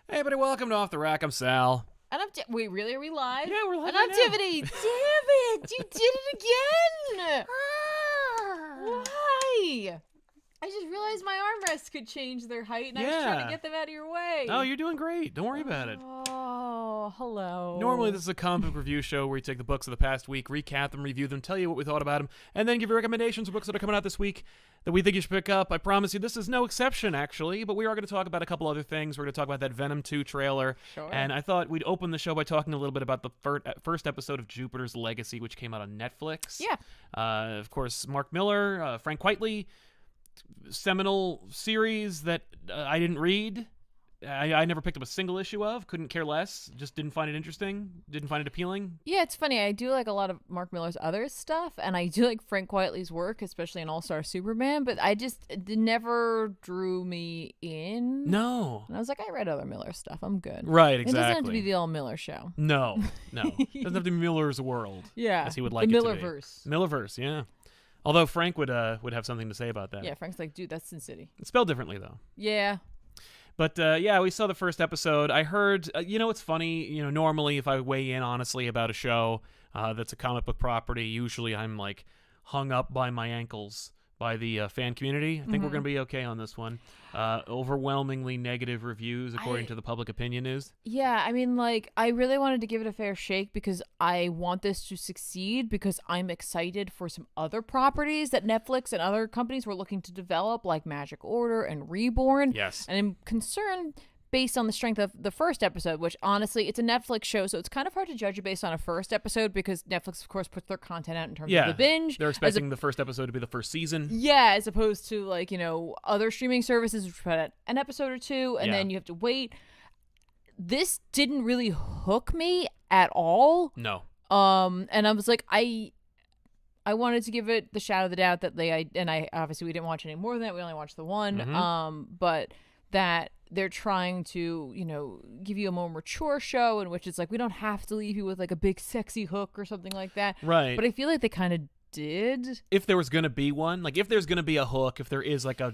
Hey, everybody, welcome to Off the Rack. I'm Sal. And wait, really? Are we live? Yeah, we're live And right I'm now. Tiffany. Damn it! You did it again! Why? I just realized my armrests could change their height, and I was trying to get them out of your way. Oh, you're doing great. Don't worry about it. Oh, hello. Normally, this is a comic book review show where we take the books of the past week, recap them, review them, tell you what we thought about them, and then give you recommendations of books that are coming out this week that we think you should pick up. I promise you, this is no exception, actually, but we are going to talk about a couple other things. We're going to talk about that Venom 2 trailer, Sure. and I thought we'd open the show by talking a little bit about the first episode of Jupiter's Legacy, which came out on Netflix. Yeah. Of course, Mark Miller, Frank Quitely, seminal series that I didn't read. I never picked up a single issue of, couldn't care less, just didn't find it interesting, didn't find it appealing. Yeah, it's funny. I do like a lot of Mark Miller's other stuff, and I do like Frank Quitely's work, especially in All-Star Superman, but it never drew me in. No. And I was like, I read other Miller stuff. I'm good. Right, It doesn't have to exactly. be the all Miller show. No. Doesn't have to be Miller's World. Yeah. As he would like the it to be. Millerverse. Millerverse, yeah. Although Frank would have something to say about that. Yeah, Frank's like, dude, that's Sin City. It's spelled differently, though. Yeah. But, yeah, we saw the first episode. I heard, it's funny, normally if I weigh in honestly about a show that's a comic book property, usually I'm, like, hung up by my ankles by the fan community. I think we're going to be okay on this one. Overwhelmingly negative reviews, according to the public opinion news. Yeah, I mean, like, I really wanted to give it a fair shake because I want this to succeed because I'm excited for some other properties that Netflix and other companies were looking to develop, like Magic Order and Reborn. Yes. And I'm concerned based on the strength of the first episode, which honestly, it's a Netflix show, so it's kind of hard to judge it based on a first episode because Netflix, of course, puts their content out in terms of the binge. They're expecting the first episode to be the first season. Yeah, as opposed to, like, other streaming services which put out an episode or two, and then you have to wait. This didn't really hook me at all. No. And I was like, I wanted to give it the shadow of the doubt that I obviously we didn't watch any more than that. We only watched the one. But that they're trying to, give you a more mature show in which it's like, we don't have to leave you with like a big sexy hook or something like that. Right. But I feel like they kind of did. If there was going to be one, like if there's going to be a hook, if there is like a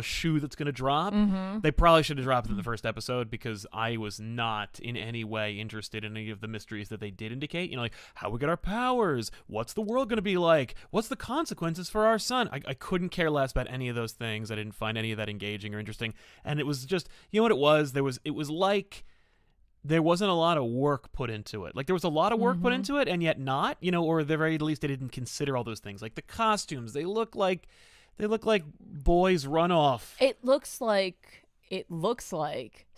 shoe that's going to drop, they probably should have dropped it in the first episode because I was not in any way interested in any of the mysteries that they did indicate. Like how we get our powers, what's the world going to be like, what's the consequences for our son. I couldn't care less about any of those things. I didn't find any of that engaging or interesting. And it was just, what it was? It was like there wasn't a lot of work put into it. Like there was a lot of work put into it and yet not, or at the very least they didn't consider all those things. Like the costumes, they look like boys runoff. It looks like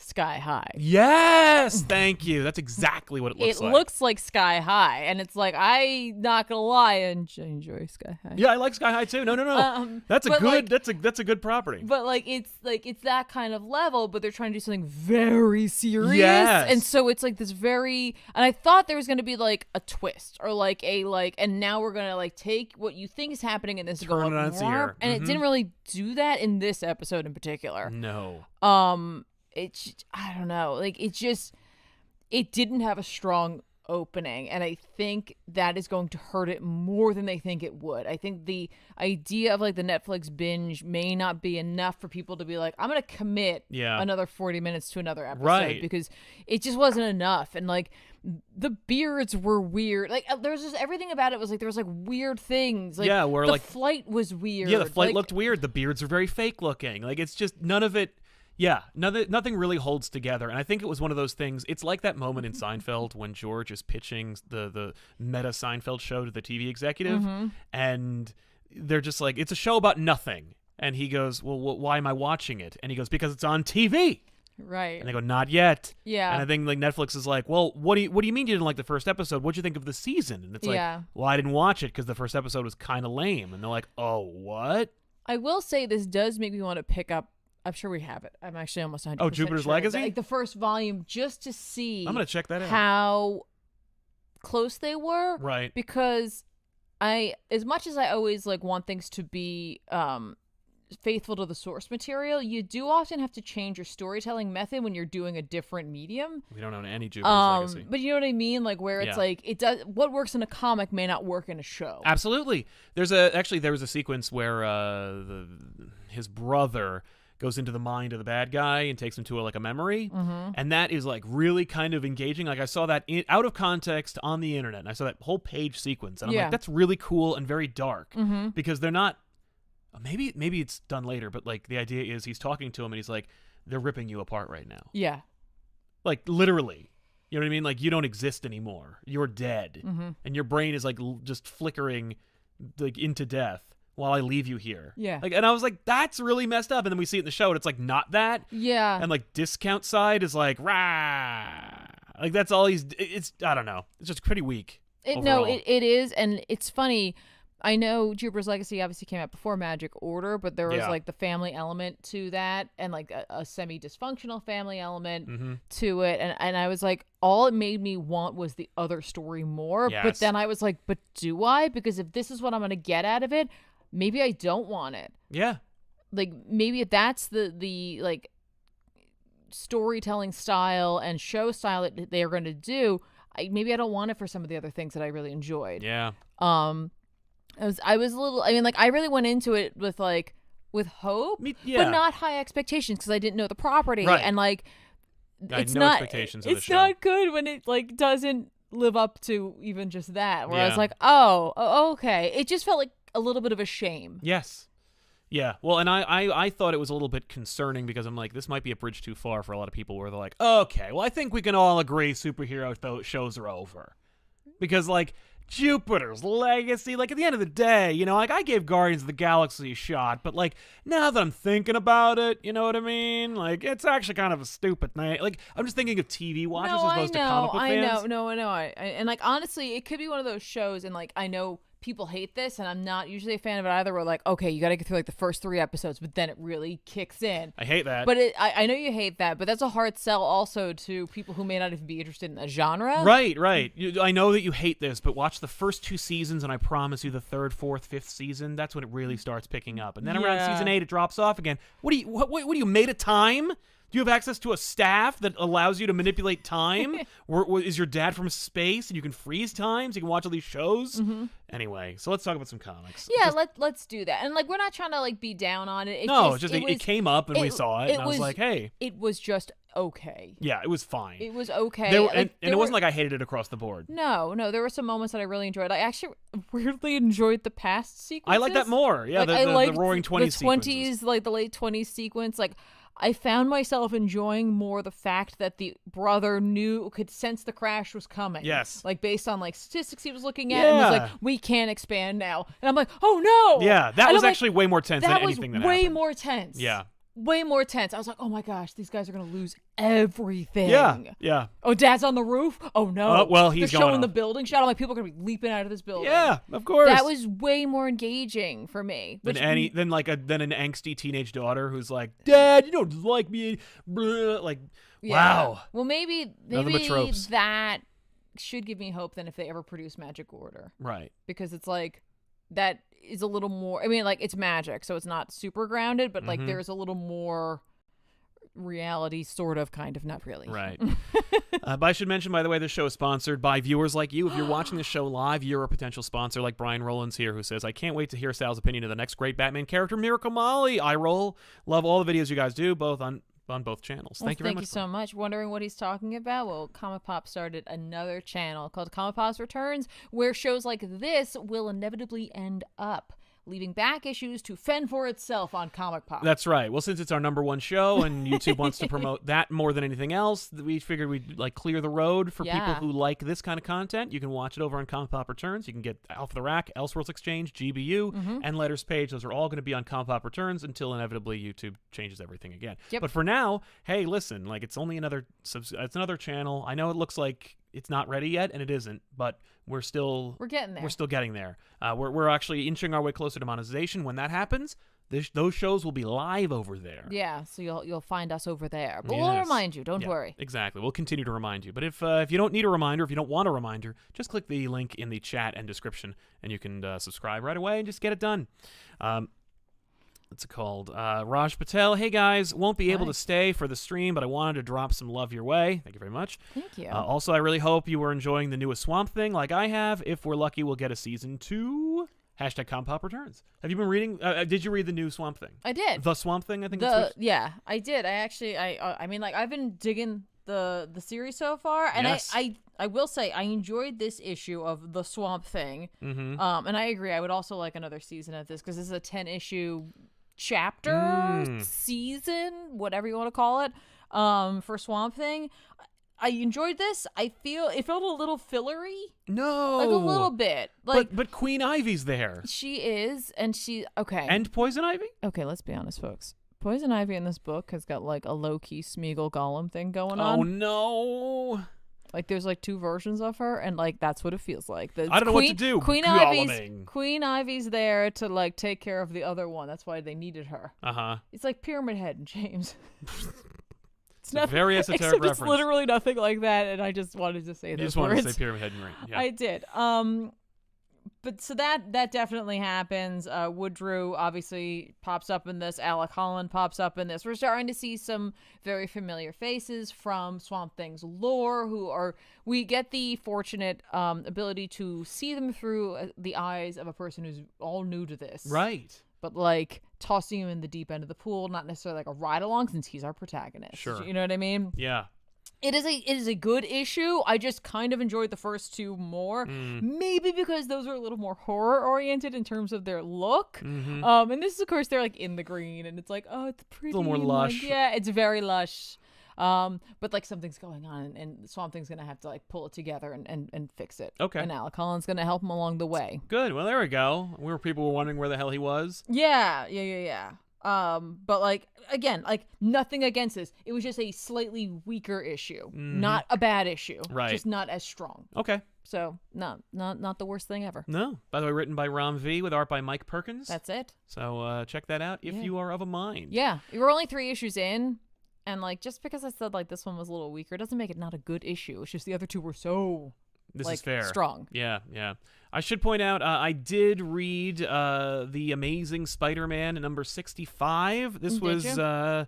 Sky High. Yes, thank you. That's exactly what it looks like. It looks like Sky High, and it's like, I'm not gonna lie, I enjoy Sky High. Yeah, I like Sky High too. No. That's a good that's a good property. But it's that kind of level, but they're trying to do something very serious. Yes. And so it's like this very, and I thought there was gonna be like a twist or and now we're gonna take what you think is happening in this Turn it on its ear. And it didn't really do that in this episode in particular. No. I don't know. It didn't have a strong opening, and I think that is going to hurt it more than they think it would. I think the idea of the Netflix binge may not be enough for people to be like, I'm going to commit another 40 minutes to another episode, right? Because it just wasn't enough. And the beards were weird. There was just everything about it was there was weird things. Where the flight was weird. Yeah, the flight looked weird. The beards are very fake looking. It's just none of it. Yeah, nothing really holds together, and I think it was one of those things. It's like that moment in Seinfeld when George is pitching the meta Seinfeld show to the TV executive, and they're just like, it's a show about nothing, and he goes, well, why am I watching it? And he goes, because it's on TV. Right. And they go, not yet. Yeah. And I think Netflix is like, well, what do you mean you didn't like the first episode? What'd you think of the season? And it's like, well, I didn't watch it because the first episode was kind of lame. And they're like, oh, what? I will say this does make me want to pick up. I'm sure we have it. I'm actually almost 100% Oh, Jupiter's sure. Legacy? The first volume, just to see. I'm going to check that out. How close they were. Right. Because as much as I always want things to be faithful to the source material, you do often have to change your storytelling method when you're doing a different medium. We don't own any Jupiter's Legacy. But you know what I mean? Where it's it does, what works in a comic may not work in a show. Absolutely. There was a sequence where his brother goes into the mind of the bad guy and takes him to a memory. And that is like really kind of engaging. Like I saw that out of context on the internet, and I saw that whole page sequence, and I'm like, that's really cool and very dark because they're not. Maybe it's done later, but like the idea is he's talking to him and he's like, they're ripping you apart right now. Yeah. Like literally. You know what I mean? Like you don't exist anymore. You're dead. And your brain is like just flickering like into death while I leave you here. Yeah. Like, and I was like, that's really messed up. And then we see it in the show and it's like not that. Yeah. And like discount side is like, rah. Like that's all it's I don't know. It's just pretty weak. It is, and it's funny. I know Jupiter's Legacy obviously came out before Magic Order, but there was like the family element to that, and like a semi-dysfunctional family element to it, and I was like, all it made me want was the other story more. But then I was like, but do I? Because if this is what I'm going to get out of it, maybe I don't want it. Yeah. Like maybe if that's the like storytelling style and show style that they're going to do, maybe I don't want it for some of the other things that I really enjoyed. Yeah. I was a little, I mean, like, I really went into it with hope, but not high expectations because I didn't know the property. Right. And, like, it's no expectations of the show. It's not good when it, like, doesn't live up to even just that. Where I was like, oh, okay. It just felt like a little bit of a shame. Yes. Yeah. Well, and I thought it was a little bit concerning because I'm like, this might be a bridge too far for a lot of people where they're like, okay, well, I think we can all agree superhero shows are over. Because, like, Jupiter's Legacy, like at the end of the day, you know, like I gave Guardians of the Galaxy a shot, but like now that I'm thinking about it, you know what I mean? Like it's actually kind of a stupid thing. Like I'm just thinking of TV watchers as opposed to comic book fans. I know. And like honestly, it could be one of those shows, and like I know people hate this, and I'm not usually a fan of it either. We're like, okay, you got to get through like the first 3 episodes, but then it really kicks in. I hate that. But I know you hate that, but that's a hard sell also to people who may not even be interested in the genre. Right. I know that you hate this, but watch the first 2 seasons, and I promise you the 3rd, 4th, 5th season, that's when it really starts picking up. And then around season 8, it drops off again. What are you made of time? Do you have access to a staff that allows you to manipulate time? Or is your dad from space and you can freeze time so you can watch all these shows? Anyway, so let's talk about some comics. Yeah, let's do that. And like we're not trying to like be down on it. It came up and we saw it, and I was like, hey. It was just okay. Yeah, it was fine. It was okay. And it wasn't like I hated it across the board. No, there were some moments that I really enjoyed. I actually weirdly enjoyed the past sequences. I like that more. Yeah, like, the Roaring 20s sequences. Like the late 20s sequence. Like I found myself enjoying more the fact that the brother could sense the crash was coming. Yes. Like based on like statistics he was looking at, and was like, we can't expand now. And I'm like, oh no. Yeah, that was actually way more tense than anything that happened. Way more tense. Yeah. Way more tense. I was like, oh my gosh, these guys are going to lose everything. Yeah. Oh, Dad's on the roof? Oh no. Well, he's They're going showing the off. building shot. I'm like, people are going to be leaping out of this building. Yeah, of course. That was way more engaging for me. Than an angsty teenage daughter who's like, Dad, you don't like me. Blah. Like, wow. Well, maybe that should give me hope than if they ever produce Magic Order. Right. Because it's like, that is a little more, I mean, like, it's magic, so it's not super grounded, but like there's a little more reality, sort of, kind of, not really. Right. But I should mention, by the way, this show is sponsored by viewers like you. If you're watching this show live, you're a potential sponsor, like Brian Rowlands here, who says, I can't wait to hear Sal's opinion of the next great Batman character, Miracle Molly. I roll. Love all the videos you guys do, both on both channels. Thank you very much. Thank you so much. Wondering what he's talking about? Well, ComicPop started another channel called ComicPop Returns, where shows like this will inevitably end up, leaving back issues to fend for itself on ComicPop. That's right. Well, since it's our #1 show and YouTube wants to promote that more than anything else, we figured we'd like clear the road for people who like this kind of content. You can watch it over on ComicPop Returns. You can get Off the Rack, Elseworlds Exchange, GBU, and Letters Page. Those are all going to be on ComicPop Returns until inevitably YouTube changes everything again. Yep. But for now, hey, listen, like it's only another channel. I know it looks like it's not ready yet, and it isn't, but we're getting there. We're still getting there. We're actually inching our way closer to monetization. When that happens, those shows will be live over there. Yeah, so you'll find us over there. But we'll remind you. Don't worry. Exactly. We'll continue to remind you. But if you don't need a reminder, if you don't want a reminder, just click the link in the chat and description, and you can subscribe right away and just get it done. What's it called? Raj Patel. Hey, guys. Won't be able to stay for the stream, but I wanted to drop some love your way. Thank you very much. Thank you. Also, I really hope you were enjoying the newest Swamp Thing like I have. If we're lucky, we'll get a season 2. Hashtag ComicPop Returns. Have you been reading? Did you read the new Swamp Thing? I did. The Swamp Thing, I think. Yeah, I did. I actually, I mean, like, I've been digging the series so far, and yes. I will say I enjoyed this issue of the Swamp Thing. And I agree. I would also like another season of this because this is a 10-issue chapter season, whatever you want to call it, for Swamp Thing. I enjoyed this. It felt a little fillery. No, like a little bit. Like, but Queen Ivy's there. She is, and okay. And Poison Ivy. Okay, let's be honest, folks. Poison Ivy in this book has got like a low-key Smeagol Gollum thing going on. Oh no! Like there's like two versions of her, and like that's what it feels like. I don't know what to do. Queen Ivy's there to like take care of the other one. That's why they needed her. It's like Pyramid Head, James. It's not very esoteric reference. It's literally nothing like that, and I just wanted to say those words. You just wanted to say Pyramid Head, right? Yeah. I did. But so that definitely happens. Woodrue obviously pops up in this. Alec Holland pops up in this. We're starting to see some very familiar faces from Swamp Thing's lore we get the fortunate ability to see them through the eyes of a person who's all new to this. Right. But like tossing him in the deep end of the pool, not necessarily like a ride along since he's our protagonist. Sure. You know what I mean? Yeah. It is a good issue. I just kind of enjoyed the first two more. Maybe because those are a little more horror oriented in terms of their look. And this is, of course, they're like in the green, and it's like, oh, it's pretty. A little more lush. Like, yeah, it's very lush. But like something's going on, and Swamp Thing's gonna have to like pull it together and fix it. Okay. And Alec Holland's gonna help him along the way. Good. Well, there we go. People were wondering where the hell he was. Yeah. But like again, like nothing against this. It was just a slightly weaker issue, not a bad issue, right? Just not as strong. Okay. So not the worst thing ever. No. By the way, written by Ram V with art by Mike Perkins. That's it. So check that out if you are of a mind. Yeah, we're only 3 issues in, and like just because I said like this one was a little weaker doesn't make it not a good issue. It's just the other two were so. This like, is fair. Strong. Yeah. I should point out, I did read The Amazing Spider-Man number 65. This was, I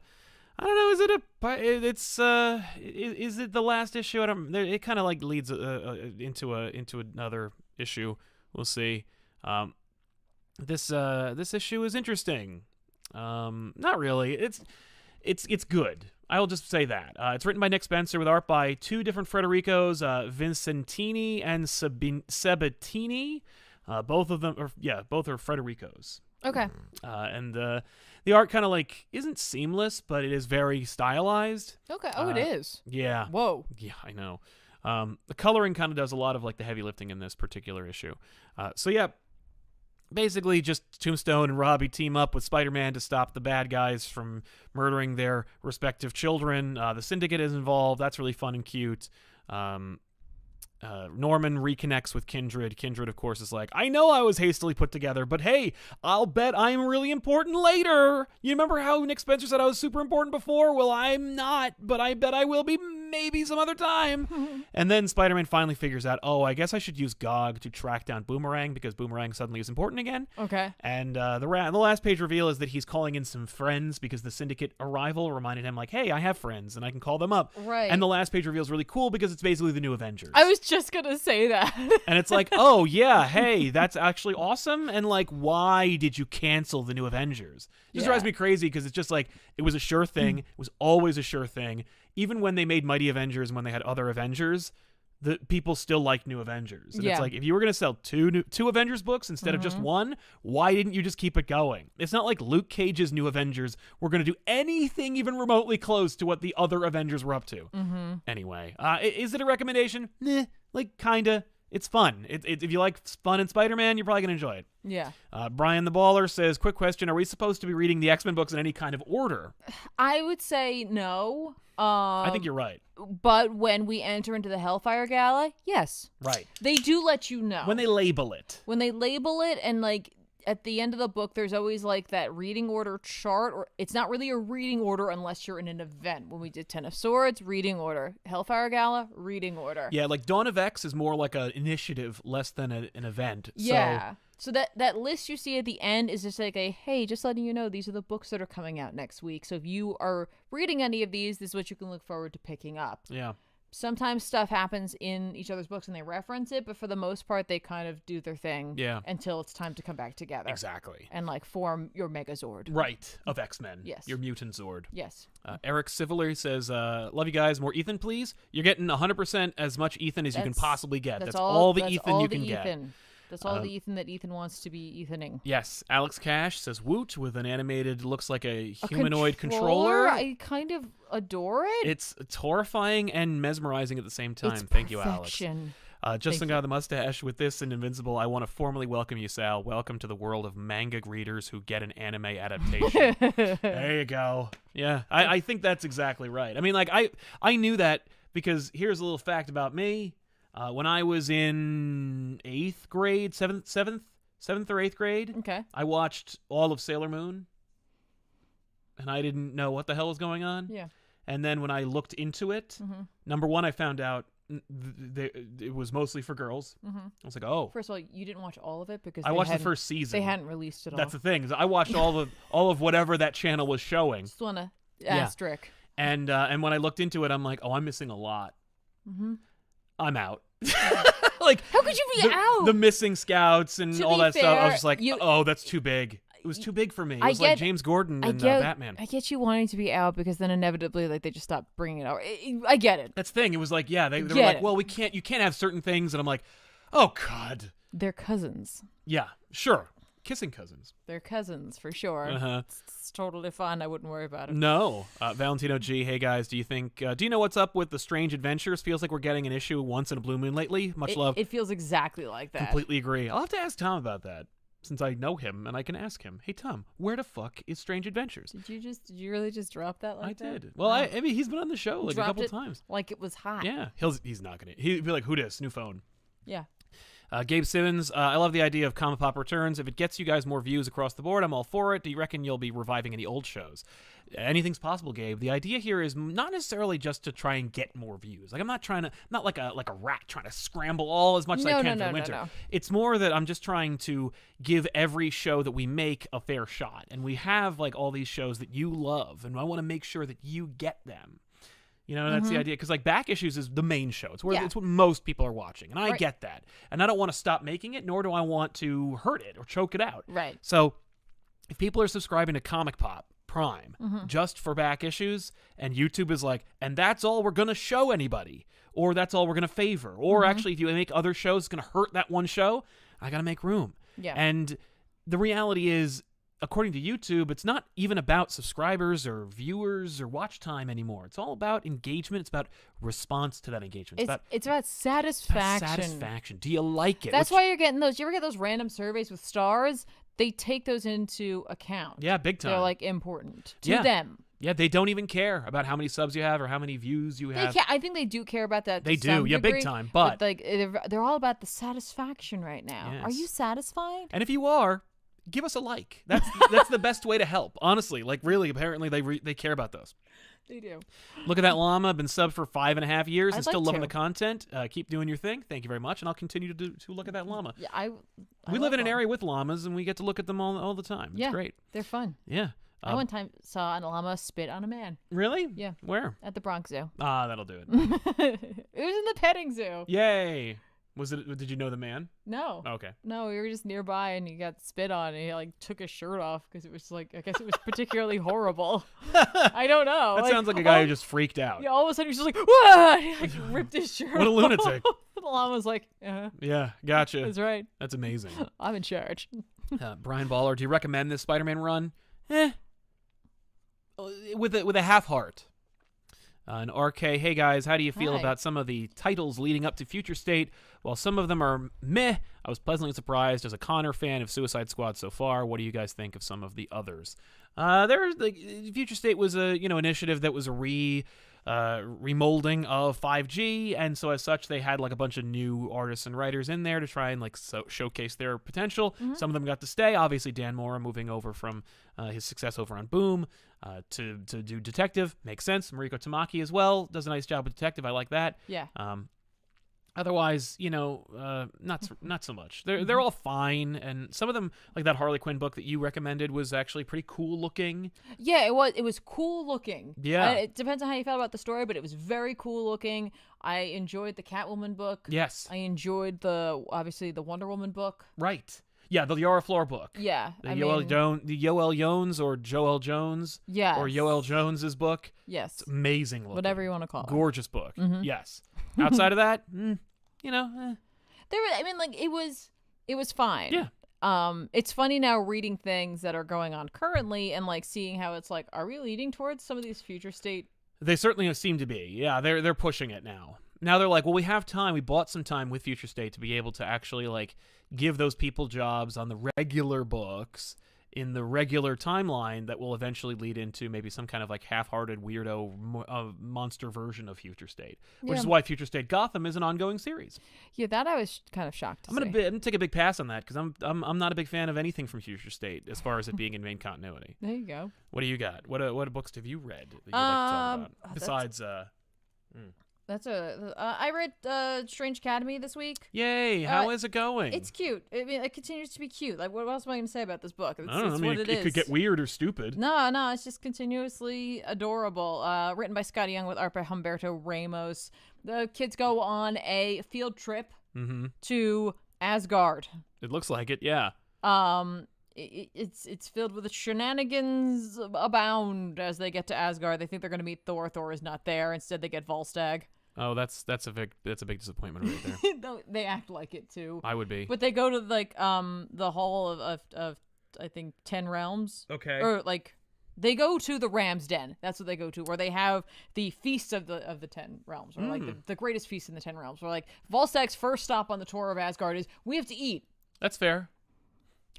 don't know, is it the last issue? It kind of like leads into another issue. We'll see. This issue is interesting. Not really. It's good. I'll just say that. It's written by Nick Spencer with art by 2 different Federicos, Vincentini and Sabatini. Both are Federicos. Okay. And the art kind of like isn't seamless, but it is very stylized. Okay. Oh, it is. Yeah. Whoa. Yeah, I know. The coloring kind of does a lot of like the heavy lifting in this particular issue. So yeah. Basically, just Tombstone and Robbie team up with Spider-Man to stop the bad guys from murdering their respective children. The Syndicate is involved. That's really fun and cute. Norman reconnects with Kindred. Kindred, of course, is like, I know I was hastily put together, but hey, I'll bet I'm really important later. You remember how Nick Spencer said I was super important before? Well, I'm not, but I bet I will be maybe some other time. And then Spider-Man finally figures out, oh, I guess I should use GOG to track down Boomerang because Boomerang suddenly is important again. Okay. And the last page reveal is that he's calling in some friends because the Syndicate arrival reminded him like, hey, I have friends and I can call them up. Right. And the last page reveal is really cool because it's basically the new Avengers. I was just going to say that. And it's like, oh, yeah, hey, that's actually awesome. And like, why did you cancel the new Avengers? It just drives me crazy because it's just like, it was a sure thing. It was always a sure thing. Even when they made Mighty Avengers and when they had other Avengers, the people still like New Avengers. And it's like, if you were going to sell two Avengers books instead of just one, why didn't you just keep it going? It's not like Luke Cage's New Avengers were going to do anything even remotely close to what the other Avengers were up to. Anyway, is it a recommendation? Like, kinda. It's fun. If you like fun and Spider-Man, you're probably going to enjoy it. Yeah. Brian the Baller says, quick question, are we supposed to be reading the X-Men books in any kind of order? I would say no. I think you're right. But when we enter into the Hellfire Gala, yes. Right. They do let you know. When they label it. And like at the end of the book, there's always like that reading order chart, or it's not really a reading order unless you're in an event. When we did Ten of Swords, reading order. Hellfire Gala, reading order. Yeah, like Dawn of X is more like an initiative, less than an event. Yeah. So that list you see at the end is just like hey, just letting you know these are the books that are coming out next week. So if you are reading any of these, this is what you can look forward to picking up. Yeah. sometimes stuff happens in each other's books and they reference it, but for the most part, they kind of do their thing until it's time to come back together. Exactly. And like form your Megazord. Right. Of X-Men. Yes. Your mutant Zord. Yes. Eric Sivler says, love you guys. More Ethan, please. You're getting 100% as much Ethan as you can possibly get. That's all the Ethan you can get. That's all the Ethan that Ethan wants to be Ethaning. Yes. Alex Cash says, woot, with an animated, looks like a humanoid controller. I kind of adore it. It's horrifying and mesmerizing at the same time. It's Thank perfection. you, Alex. Justin got the mustache with this and Invincible. I want to formally welcome you, Sal. Welcome to the world of manga readers who get an anime adaptation. There you go. Yeah, I think that's exactly right. I mean, like, I knew that because here's a little fact about me. When I was in 8th grade, 7th or 8th grade, I watched all of Sailor Moon, and I didn't know what the hell was going on. Yeah. And then when I looked into it, number one, I found out it was mostly for girls. I was like, oh. First of all, you didn't watch all of it because I watched the first season. They hadn't released it all. That's the thing. I watched all of whatever that channel was showing. Just want to asterisk. And when I looked into it, I'm like, oh, I'm missing a lot. I'm out. Like, how could you be out? The missing scouts and all that stuff. I was just like, oh, that's too big. It was too big for me. It was like James Gordon and Batman. I get you wanting to be out because then inevitably, like, they just stop bringing it out. I get it. That's the thing. It was like, yeah, they were like, well, you can't have certain things, and I'm like, oh God. They're cousins. Yeah, sure. Kissing cousins. They're cousins for sure. It's totally fine. I wouldn't worry about it. No. Valentino G, hey guys, do you know what's up with the Strange Adventures? Feels like we're getting an issue once in a blue moon lately. Much love. It feels exactly like that. Completely agree. I'll have to ask Tom about that, since I know him and I can ask him. Hey Tom, where the fuck is Strange Adventures? Did you really just drop that like that? I did. Well, I mean, he's been on the show like a couple times. Like it was hot. Yeah. He's not gonna. He'd be like, who dis? New phone. Yeah. Gabe Simmons, I love the idea of ComicPop Returns. If it gets you guys more views across the board, I'm all for it. Do you reckon you'll be reviving any old shows? Anything's possible, Gabe. The idea here is not necessarily just to try and get more views. Like, I'm not like a rat trying to scramble all as much as I can for the winter. No. It's more that I'm just trying to give every show that we make a fair shot. And we have like all these shows that you love, and I want to make sure that you get them. You know, that's the idea. Because, like, Back Issues is the main show. It's where it's what most people are watching. And I get that. And I don't want to stop making it, nor do I want to hurt it or choke it out. Right. So, if people are subscribing to ComicPop Prime just for Back Issues, and YouTube is like, and that's all we're going to show anybody, or that's all we're going to favor, or actually, if you make other shows, it's going to hurt that one show, I got to make room. Yeah. And the reality is, according to YouTube, it's not even about subscribers or viewers or watch time anymore. It's all about engagement. It's about response to that engagement. It's about satisfaction. Satisfaction. Do you like it? That's why you're getting those. You ever get those random surveys with stars? They take those into account. Yeah, big time. They're like important to them. Yeah, they don't even care about how many subs you have or how many views you have. I think they do care about that. They do, yeah, degree, big time. But like they're all about the satisfaction right now. Yes. Are you satisfied? And if you are, give us a like. That's the best way to help. Honestly, like really, apparently they care about those. They do. Look at that llama. Been subbed for 5.5 years and still loving to. the content. Keep doing your thing. Thank you very much, and I'll continue to look at that llama. Yeah, we live in an area with llamas, and we get to look at them all the time. It's great. They're fun. Yeah. I one time saw a llama spit on a man. Really? Yeah. Where? At the Bronx Zoo. Ah, that'll do it. It was in the petting zoo. Yay. Was it? Did you know the man? No. Okay. No, we were just nearby, and he got spit on, and he like took his shirt off because it was like, I guess it was particularly horrible. I don't know. That sounds like a guy who just freaked out. Yeah. All of a sudden, he was just like, "Whoa!" And he like ripped his shirt. What a lunatic. The llama was like, Yeah, gotcha. That's right. That's amazing. I'm in charge. Brian Baller, do you recommend this Spider-Man run? With a half heart. And RK, hey guys, how do you feel about some of the titles leading up to Future State? While some of them are meh, I was pleasantly surprised as a Connor fan of Suicide Squad so far. What do you guys think of some of the others? Future State was a initiative that was a remolding of 5G, and so as such they had like a bunch of new artists and writers in there to try and showcase their potential. Some of them got to stay. Obviously Dan Mora moving over from his success over on Boom to do Detective makes sense. Mariko Tamaki as well does a nice job with Detective. I like that. Yeah. Otherwise, not so much. They're all fine, and some of them, like that Harley Quinn book that you recommended, was actually pretty cool looking. Yeah, it was. It was cool looking. Yeah. It depends on how you felt about the story, but it was very cool looking. I enjoyed the Catwoman book. Yes. I enjoyed obviously the Wonder Woman book. Right. Yeah, the Yara Flor book. Yeah. The Yoel Jones or Joel Jones. Yes. Or Yoel Jones's book. Yes. It's amazing looking. Whatever you want to call it. Gorgeous book. Yes. Outside of that, There was, I mean, like it was fine. Yeah. It's funny now reading things that are going on currently and like seeing how it's like, are we leading towards some of these future state? They certainly seem to be. Yeah, they're pushing it now. Now they're like, well, we have time. We bought some time with Future State to be able to actually like give those people jobs on the regular books in the regular timeline that will eventually lead into maybe some kind of like half-hearted weirdo monster version of Future State, which is why Future State Gotham is an ongoing series. Yeah, that I was kind of shocked to I'm gonna take a big pass on that because I'm not a big fan of anything from Future State as far as it being in main continuity. There you go. What do you got? What books have you read that you'd like to talk about besides? I read Strange Academy this week. Yay! How is it going? It's cute. I mean, it continues to be cute. Like, what else am I going to say about this book? It's, I don't know. it's I mean, what it could get weird or stupid. No, it's just continuously adorable. Written by Scotty Young with art by Humberto Ramos. The kids go on a field trip to Asgard. It looks like it, yeah. It's filled with shenanigans abound as they get to Asgard. They think they're going to meet Thor. Thor is not there. Instead, they get Volstagg. Oh, that's a big disappointment right there. They act like it too. I would be. But they go to like the hall of I think 10 realms. Okay. Or like they go to the Ram's Den. That's what they go to, where they have the feast of the 10 realms, or like the greatest feast in the 10 realms. Where like Volstagg's first stop on the tour of Asgard is we have to eat. That's fair.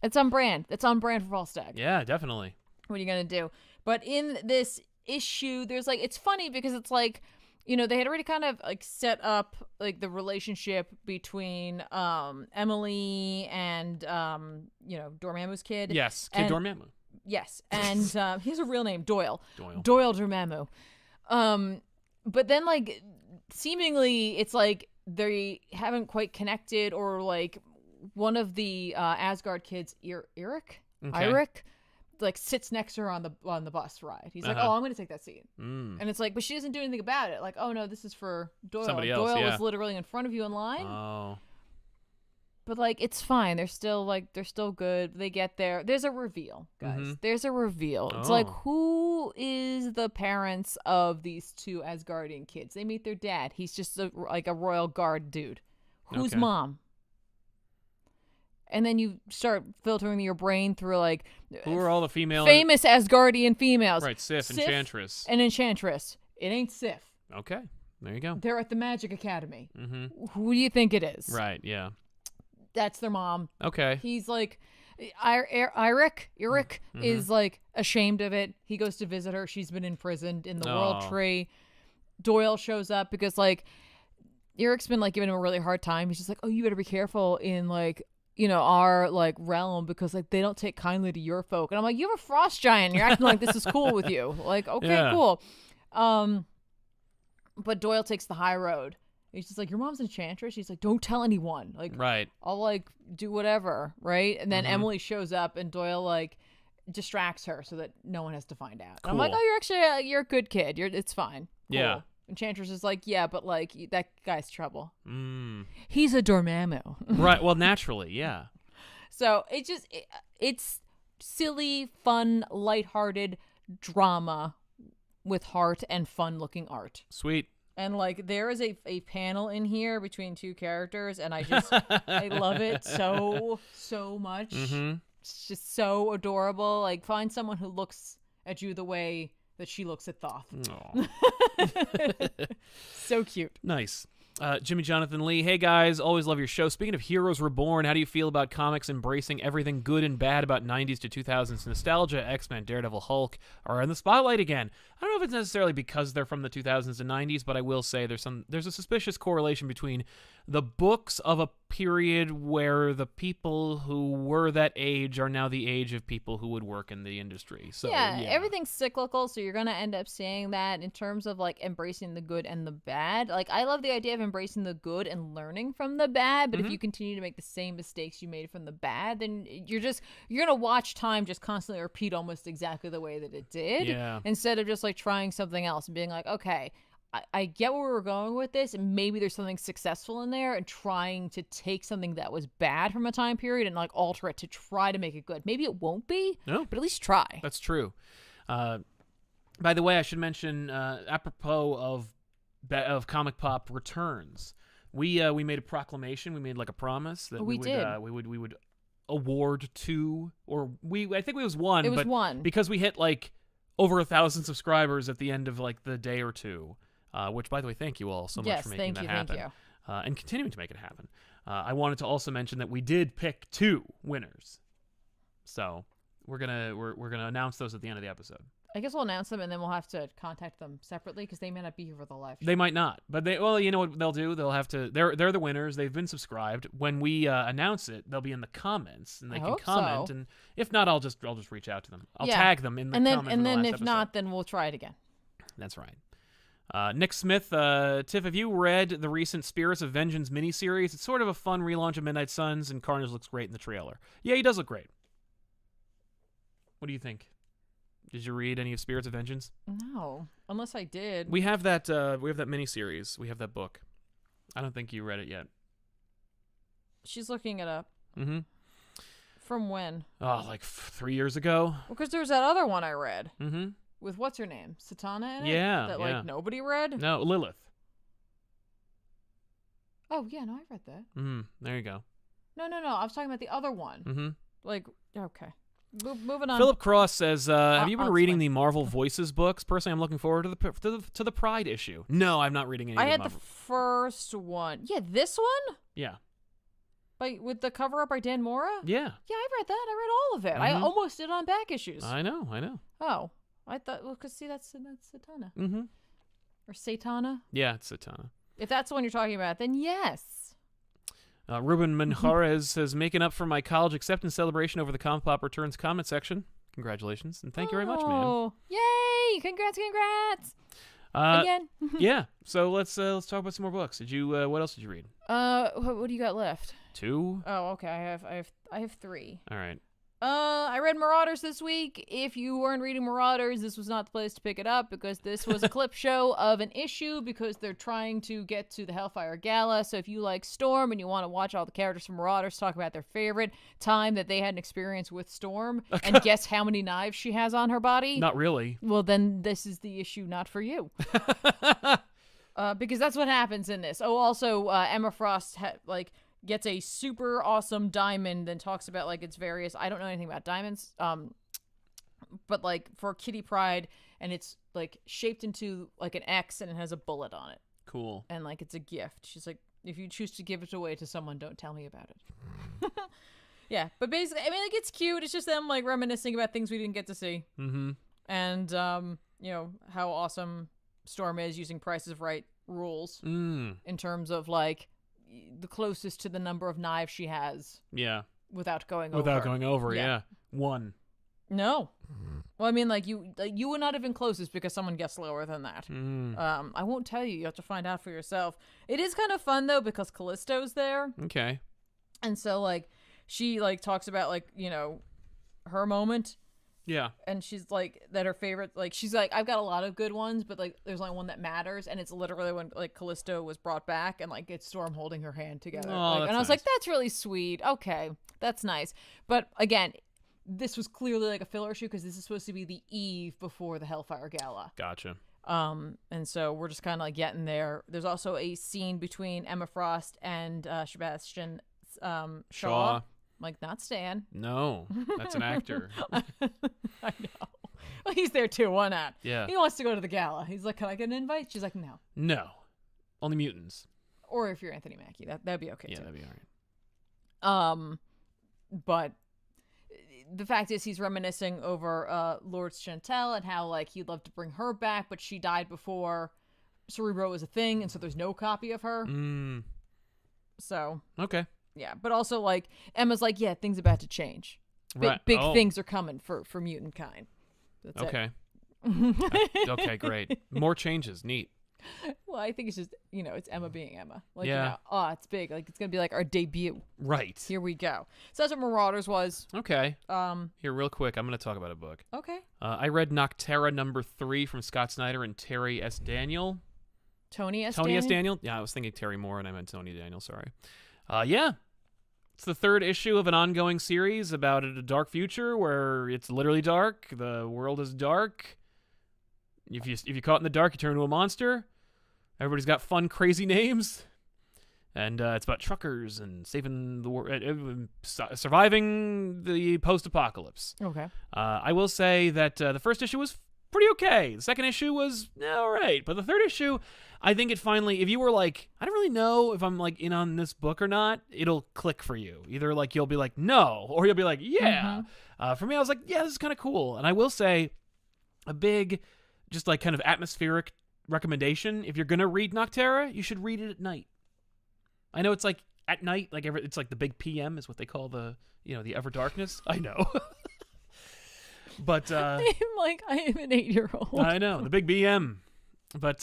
It's on brand. It's on brand for Volstagg. Yeah, definitely. What are you gonna do? But in this issue, there's like it's funny because it's like, you know, they had already kind of like set up like the relationship between Emily and Dormammu's kid. Yes, Kid Dormammu. Yes, and he has a real name, Doyle. Doyle Dormammu. But then like seemingly it's like they haven't quite connected, or like one of the Asgard kids, Eric, like sits next to her on the bus ride. He's like, "Oh, I'm going to take that seat," and it's like, but she doesn't do anything about it. Like, "Oh no, this is for Doyle. Somebody else, Doyle yeah. was literally in front of you in line." Oh. But like, it's fine. They're still good. They get there. There's a reveal, guys. There's a reveal. It's like, who is the parents of these two Asgardian kids? They meet their dad. He's just a royal guard dude. Who's mom? And then you start filtering your brain through like, who are all the famous Asgardian females? Right, Sif, Enchantress. And Enchantress. It ain't Sif. Okay, there you go. They're at the Magic Academy. Who do you think it is? Right, yeah. That's their mom. Okay. He's like, Eric is like ashamed of it. He goes to visit her. She's been imprisoned in the World Tree. Doyle shows up because like Eric's been like giving him a really hard time. He's just like, oh, you better be careful in like, you know, our like realm, because like they don't take kindly to your folk. And I'm like, you have a frost giant. You're acting like this is cool with you. Like, okay, cool. But Doyle takes the high road. He's just like, your mom's an enchantress. She's like, don't tell anyone. Like, right. I'll like do whatever. Right. And then Emily shows up and Doyle like distracts her so that no one has to find out. Cool. I'm like, oh, you're a good kid. It's fine. Cool. Yeah. Enchantress is like, yeah, but like that guy's trouble. He's a Dormammu. Right. Well, naturally. Yeah. So it's silly, fun, lighthearted drama with heart and fun looking art. Sweet. And like there is a panel in here between two characters, and I just I love it so much. It's just so adorable. Like, find someone who looks at you the way that she looks at Thoth. So cute. Nice. Jimmy Jonathan Lee, hey guys, always love your show. Speaking of Heroes Reborn, how do you feel about comics embracing everything good and bad about 90s to 2000s nostalgia? X-Men, Daredevil, Hulk are in the spotlight again. I don't know if it's necessarily because they're from the 2000s and 90s, but I will say there's a suspicious correlation between the books of a period where the people who were that age are now the age of people who would work in the industry. So yeah, everything's cyclical, so you're going to end up seeing that in terms of like embracing the good and the bad. Like I love the idea of embracing the good and learning from the bad, but if you continue to make the same mistakes you made from the bad, then you're going to watch time just constantly repeat almost exactly the way that it did, instead of just like trying something else and being like, okay, I get where we're going with this, and maybe there's something successful in there, and trying to take something that was bad from a time period and like alter it to try to make it good. Maybe it won't be, but at least try. That's true. By the way, I should mention, apropos of ComicPop Returns, we made a proclamation. We made like a promise that we would award two, or I think it was one. It was one because we hit like over 1,000 subscribers at the end of like the day or two. Which, by the way, thank you all so much for making that happen. Thank you. And continuing to make it happen. I wanted to also mention that we did pick 2 winners. So we're gonna announce those at the end of the episode. I guess we'll announce them, and then we'll have to contact them separately because they may not be here for the live show. They might not, but you know what they'll do? They'll have to. They're the winners. They've been subscribed. When we announce it, they'll be in the comments, and they can comment. So. And if not, I'll just reach out to them. I'll tag them in the comments. And then if episode. Not, then we'll try it again. That's right. Nick Smith, Tiff, have you read the recent Spirits of Vengeance miniseries? It's sort of a fun relaunch of Midnight Suns, and Carnage looks great in the trailer. Yeah, he does look great. What do you think? Did you read any of Spirits of Vengeance? No, unless I did. We have that miniseries. We have that book. I don't think you read it yet. She's looking it up. Mm-hmm. From when? Oh, like 3 years ago. Well, because there was that other one I read. Mm-hmm. With what's her name? Satana in it? Yeah. That like nobody read? No, Lilith. Oh, yeah, no, I read that. There you go. No. I was talking about the other one. Mm-hmm. Like, okay. Moving on. Philip Cross says, have you been reading the Marvel Voices books? Personally, I'm looking forward to the Pride issue. No, I'm not reading any of them. I had the first one. Yeah, this one? Yeah. With the cover up by Dan Mora? Yeah. Yeah, I read that. I read all of it. I almost did on back issues. I know. Oh. I thought, well, because see, that's Satana. Mm-hmm. Or Satana? Yeah, it's Satana. If that's the one you're talking about, then yes. Ruben Manjarez says, making up for my college acceptance celebration over the ComicPop Returns comment section. Congratulations, and thank you very much, man. Oh, yay! Congrats! Again. Yeah. So let's talk about some more books. Did you? What else did you read? What do you got left? 2. Oh, okay. I have 3. All right. I read Marauders this week. If you weren't reading Marauders, this was not the place to pick it up because this was a clip show of an issue because they're trying to get to the Hellfire Gala. So if you like Storm and you want to watch all the characters from Marauders talk about their favorite time that they had an experience with Storm and guess how many knives she has on her body. Not really. Well, then this is the issue not for you. Because that's what happens in this. Oh, also, Emma Frost gets a super awesome diamond and talks about like its various, I don't know anything about diamonds, but like for Kitty Pryde, and it's like shaped into like an X and it has a bullet on it. Cool. And like it's a gift. She's like, if you choose to give it away to someone, don't tell me about it. Yeah, but basically, I mean, like it's cute. It's just them like reminiscing about things we didn't get to see. Mm-hmm. And how awesome Storm is using Price is Right rules in terms of like the closest to the number of knives she has. Yeah. Without going over. Yeah. 1. No. Well, I mean, like you would not have been closest because someone guessed lower than that. I won't tell you. You have to find out for yourself. It is kind of fun though because Callisto's there. Okay. And so like she like talks about like her moment. Yeah. And she's like that her favorite, like she's like, I've got a lot of good ones, but like there's only one that matters, and it's literally when like Callisto was brought back and like it's Storm holding her hand together. Oh, and I was like, that's really sweet. Okay, that's nice. But again, this was clearly like a filler issue because this is supposed to be the eve before the Hellfire Gala. Gotcha. And so we're just kind of like getting there. There's also a scene between Emma Frost and Sebastian Shaw. Like, not Stan. No, that's an actor. I know. Well, he's there too. Why not? Yeah. He wants to go to the gala. He's like, can I get an invite? She's like, no. No. Only mutants. Or if you're Anthony Mackie, that'd be okay too. Yeah, that'd be all right. But the fact is he's reminiscing over Lord Chantel and how like he'd love to bring her back, but she died before Cerebro was a thing, and so there's no copy of her. Mm. So. Okay. Yeah, but also like Emma's like, yeah, things about to change. Big things are coming for mutant kind. That's okay. it. Okay, great. More changes. Neat. Well, I think it's just, it's Emma being Emma. Like, it's big. Like, it's going to be like our debut. Right. Here we go. So that's what Marauders was. Okay. Here, real quick, I'm going to talk about a book. Okay. I read Nocterra #3 from Scott Snyder and Terry S. Daniel. Tony S. Daniel? Yeah, I was thinking Terry Moore and I meant Tony Daniel, sorry. Yeah. It's the 3rd issue of an ongoing series about a dark future where it's literally dark. The world is dark. If you're caught in the dark, you turn into a monster. Everybody's got fun, crazy names. And it's about truckers and saving the world, surviving the post-apocalypse. Okay. I will say that the first issue was pretty okay. The second issue was all right. But the third issue, I think it finally, if you were like, I don't really know if I'm like in on this book or not, it'll click for you. Either like you'll be like, no, or you'll be like, yeah. For me, I was like, yeah, this is kind of cool. And I will say a big, just like kind of atmospheric recommendation, if you're going to read Nocterra, you should read it at night. I know it's like at night, like it's like the big PM is what they call the ever darkness. I know. But I am an 8-year-old. I know, the big BM. But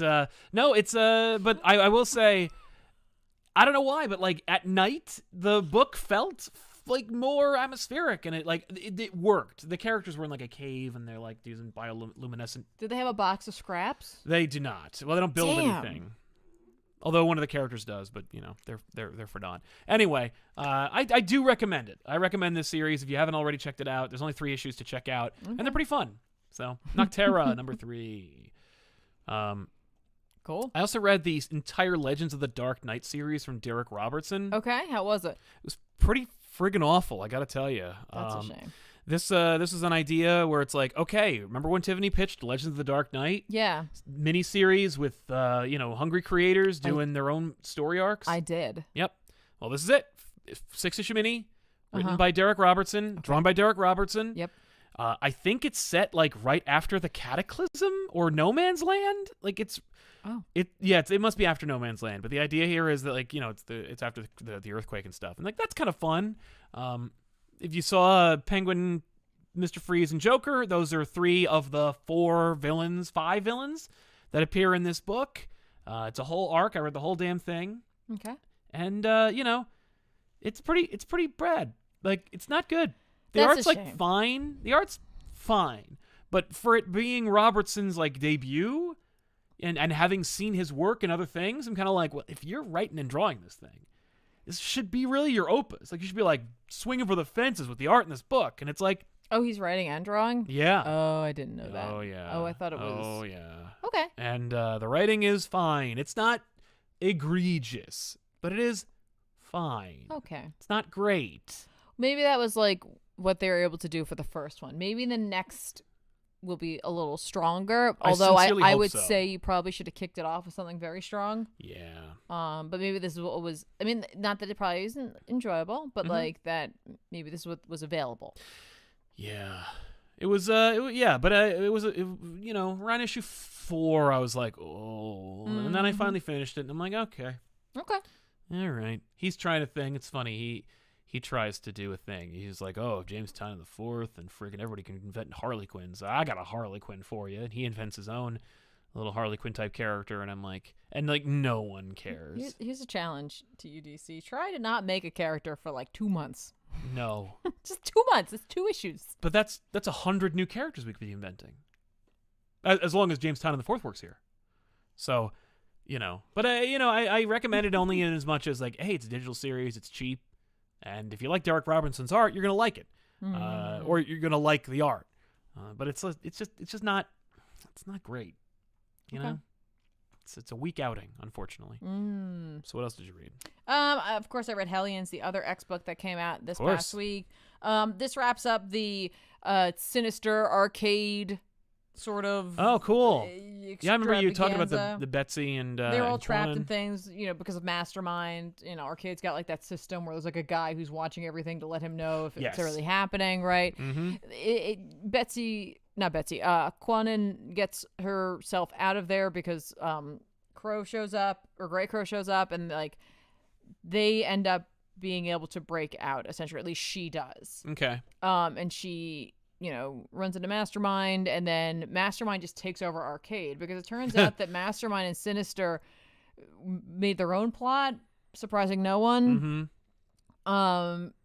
no, it's but I will say, I don't know why, but like at night the book felt like more atmospheric, and it worked. The characters were in like a cave and they're like using bioluminescent. Did they have a box of scraps? They do not. Well, they don't build anything. Although one of the characters does, but they're for Don. Anyway, I do recommend it. I recommend this series if you haven't already checked it out. There's only 3 issues to check out, and they're pretty fun. So Nocterra #3. Cool. I also read the entire Legends of the Dark Knight series from Derek Robertson. Okay, how was it? It was pretty friggin' awful, I gotta tell you. That's a shame. This is an idea where it's like, okay, remember when Tiffany pitched Legends of the Dark Knight? Yeah. Miniseries with hungry creators doing their own story arcs. I did. Yep. Well, this is it. 6-issue mini, written by Derek Robertson, drawn by Derek Robertson. Yep. I think it's set like right after the Cataclysm or No Man's Land. Like it's. Oh. It must be after No Man's Land, but the idea here is that like it's after the earthquake and stuff, and like that's kind of fun. If you saw Penguin, Mr. Freeze, and Joker, those are 3 of the 5 villains that appear in this book. It's a whole arc. I read the whole damn thing. Okay. And it's pretty bad. Like it's not good. The That's art's a like shame. fine. The art's fine, but for it being Robertson's like debut. And having seen his work and other things, I'm kind of like, well, if you're writing and drawing this thing, this should be really your opus. Like, you should be, like, swinging for the fences with the art in this book. And it's like... Oh, he's writing and drawing? Yeah. Oh, I didn't know that. Oh, yeah. Oh, I thought it was... Oh, yeah. Okay. And the writing is fine. It's not egregious, but it is fine. Okay. It's not great. Maybe that was, like, what they were able to do for the first one. Maybe the next... will be a little stronger, although I would say you probably should have kicked it off with something very strong. Yeah. But maybe this is what was, I mean, not that it probably isn't enjoyable, but like that maybe this is what was available. Yeah. It was around issue 4 I was like, oh, and then I finally finished it and I'm like, okay. All right. He's trying a thing. It's funny. He tries to do a thing. He's like, oh, James Tynion IV and friggin' everybody can invent Harley Quinns. I got a Harley Quinn for you. And he invents his own little Harley Quinn type character. And I'm like, no one cares. Here's a challenge to you, DC. Try to not make a character for like 2 months. No. Just 2 months. It's 2 issues. But that's 100 new characters we could be inventing. As long as James Tynion IV works here. So, But, I recommend it only in as much as like, hey, it's a digital series. It's cheap. And if you like Derek Robinson's art, you're gonna like it, or you're gonna like the art. But it's just not great, you know. It's a weak outing, unfortunately. So what else did you read? Of course, I read Hellions, the other X book that came out this past week. This wraps up the sinister arcade sort of. Oh, cool. Yeah, I remember you talking about the Betsy and they're all trapped Conan. in things, because of Mastermind. Arcade's got like that system where there's like a guy who's watching everything to let him know if it's really happening, right? Quanon gets herself out of there because Gray Crow shows up, and like they end up being able to break out, essentially, or at least she does. Okay. And she, runs into Mastermind, and then Mastermind just takes over Arcade, because it turns out that Mastermind and Sinister made their own plot, surprising no one.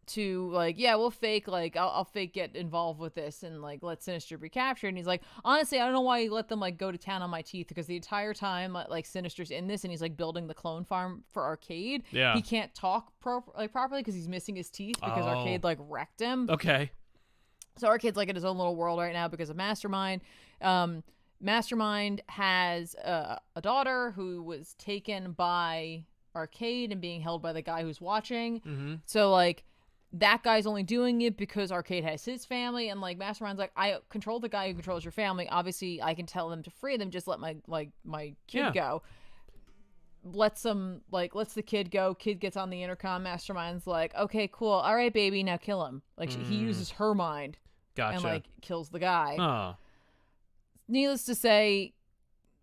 To we'll fake, I'll fake get involved with this and let Sinister be captured. And he's like, honestly, I don't know why you let them go to town on my teeth, because the entire time Sinister's in this and he's building the clone farm for Arcade. Yeah. He can't talk properly because he's missing his teeth because Arcade wrecked him. Okay. So Arcade's in his own little world right now because of Mastermind. Mastermind has a daughter who was taken by Arcade and being held by the guy who's watching. So that guy's only doing it because Arcade has his family, and Mastermind's I control the guy who controls your family. Obviously, I can tell them to free them. Just let my kid go. Lets the kid go. Kid gets on the intercom. Mastermind's okay, cool. All right, baby, now kill him. He uses her mind. Gotcha. And kills the guy. Oh. Needless to say,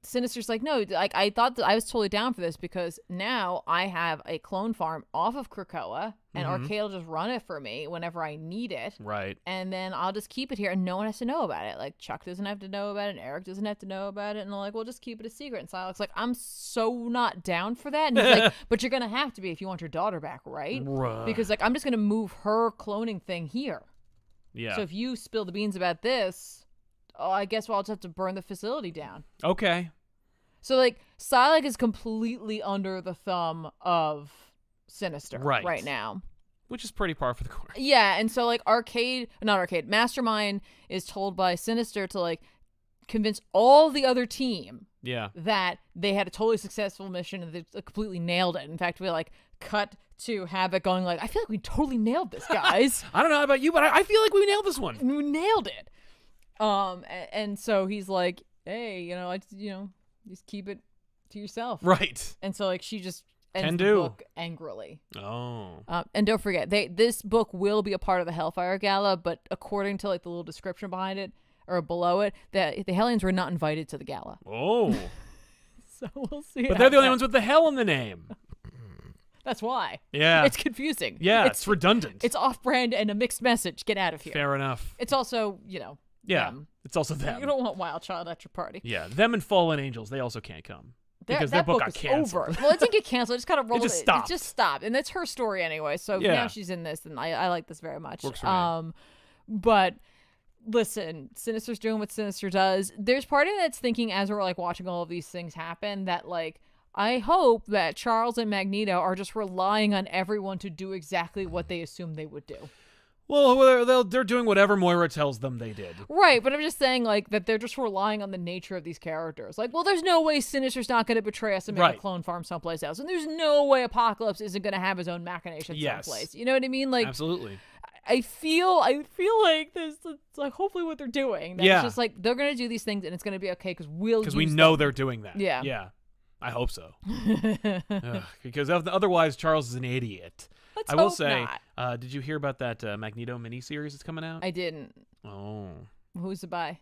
Sinister's no, I thought that I was totally down for this, because now I have a clone farm off of Krakoa, and Arcade will just run it for me whenever I need it. Right. And then I'll just keep it here, and no one has to know about it. Chuck doesn't have to know about it, and Eric doesn't have to know about it, and we'll just keep it a secret. And Silex I'm so not down for that. And he's but you're gonna have to be if you want your daughter back, right? Because I'm just gonna move her cloning thing here. Yeah. So if you spill the beans about this, I guess I'll just have to burn the facility down. Okay. So Silex is completely under the thumb of Sinister right now. Which is pretty par for the course. Yeah, and so Mastermind is told by Sinister to convince all the other team that they had a totally successful mission and they completely nailed it. In fact, we cut to Havoc going I feel like we totally nailed this, guys. I don't know about you, but I feel like we nailed this one. We nailed it. And so he's hey, just keep it to yourself. Right. And so she just ends the book angrily. Oh. And don't forget, this book will be a part of the Hellfire Gala, but according to the little description behind it or below it, the Hellions were not invited to the gala. Oh. So we'll see. But they're the only ones with the hell in the name. That's why. Yeah. It's confusing. Yeah, it's redundant. It's off-brand and a mixed message. Get out of here. Fair enough. It's also, yeah, them. It's also them. You don't want Wild Child at your party. Yeah, them and Fallen Angels, they also can't come. Because their book got canceled. Over. Well, it didn't get canceled. It just kind of rolled. It just stopped. It just stopped. And that's her story anyway. So now she's in this, and I like this very much. Works for me. But listen, Sinister's doing what Sinister does. There's part of me that's thinking, as we're watching all of these things happen, that I hope that Charles and Magneto are just relying on everyone to do exactly what they assume they would do. Well, they're doing whatever Moira tells them they did. Right, but I'm just saying, that they're just relying on the nature of these characters. There's no way Sinister's not going to betray us and make a clone farm someplace else. And there's no way Apocalypse isn't going to have his own machinations someplace. You know what I mean? Absolutely. I feel like this is hopefully what they're doing. It's just they're going to do these things and it's going to be okay because we know they're doing that. Yeah. Yeah. I hope so. Because otherwise, Charles is an idiot. Let's I will hope say, not. did you hear about that Magneto miniseries that's coming out? I didn't. Oh. Who's it by?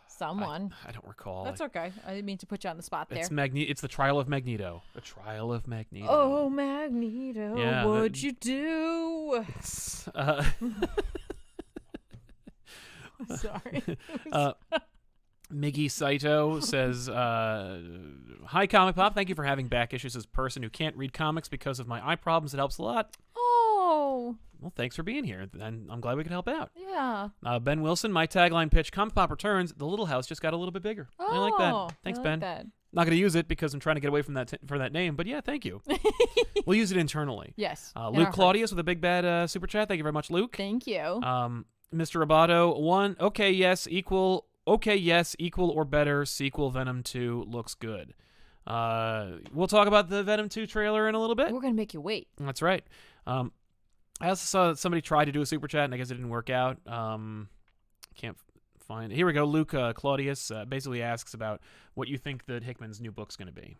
Someone. I don't recall. That's okay. I didn't mean to put you on the spot there. It's the Trial of Magneto. The Trial of Magneto. Oh, Magneto, yeah, what'd you do? Sorry. Miggy Saito says, hi, Comic Pop. Thank you for having back issues as a person who can't read comics because of my eye problems. It helps a lot. Oh. Well, thanks for being here, and I'm glad we could help out. Yeah. Ben Wilson, my tagline pitch, ComicPop Returns, the little house just got a little bit bigger. Oh, I like that. Thanks, Ben. That. Not going to use it because I'm trying to get away from that name, but yeah, thank you. We'll use it internally. Yes. Luke Claudius with a big bad super chat. Thank you very much, Luke. Thank you. Mr. Roboto, 1, okay, yes, equal or better, sequel Venom 2 looks good. We'll talk about the Venom 2 trailer in a little bit. We're going to make you wait. That's right. I also saw that somebody tried to do a super chat, and I guess it didn't work out. Can't find it. Here we go. Luke Claudius basically asks about what you think that Hickman's new book's going to be.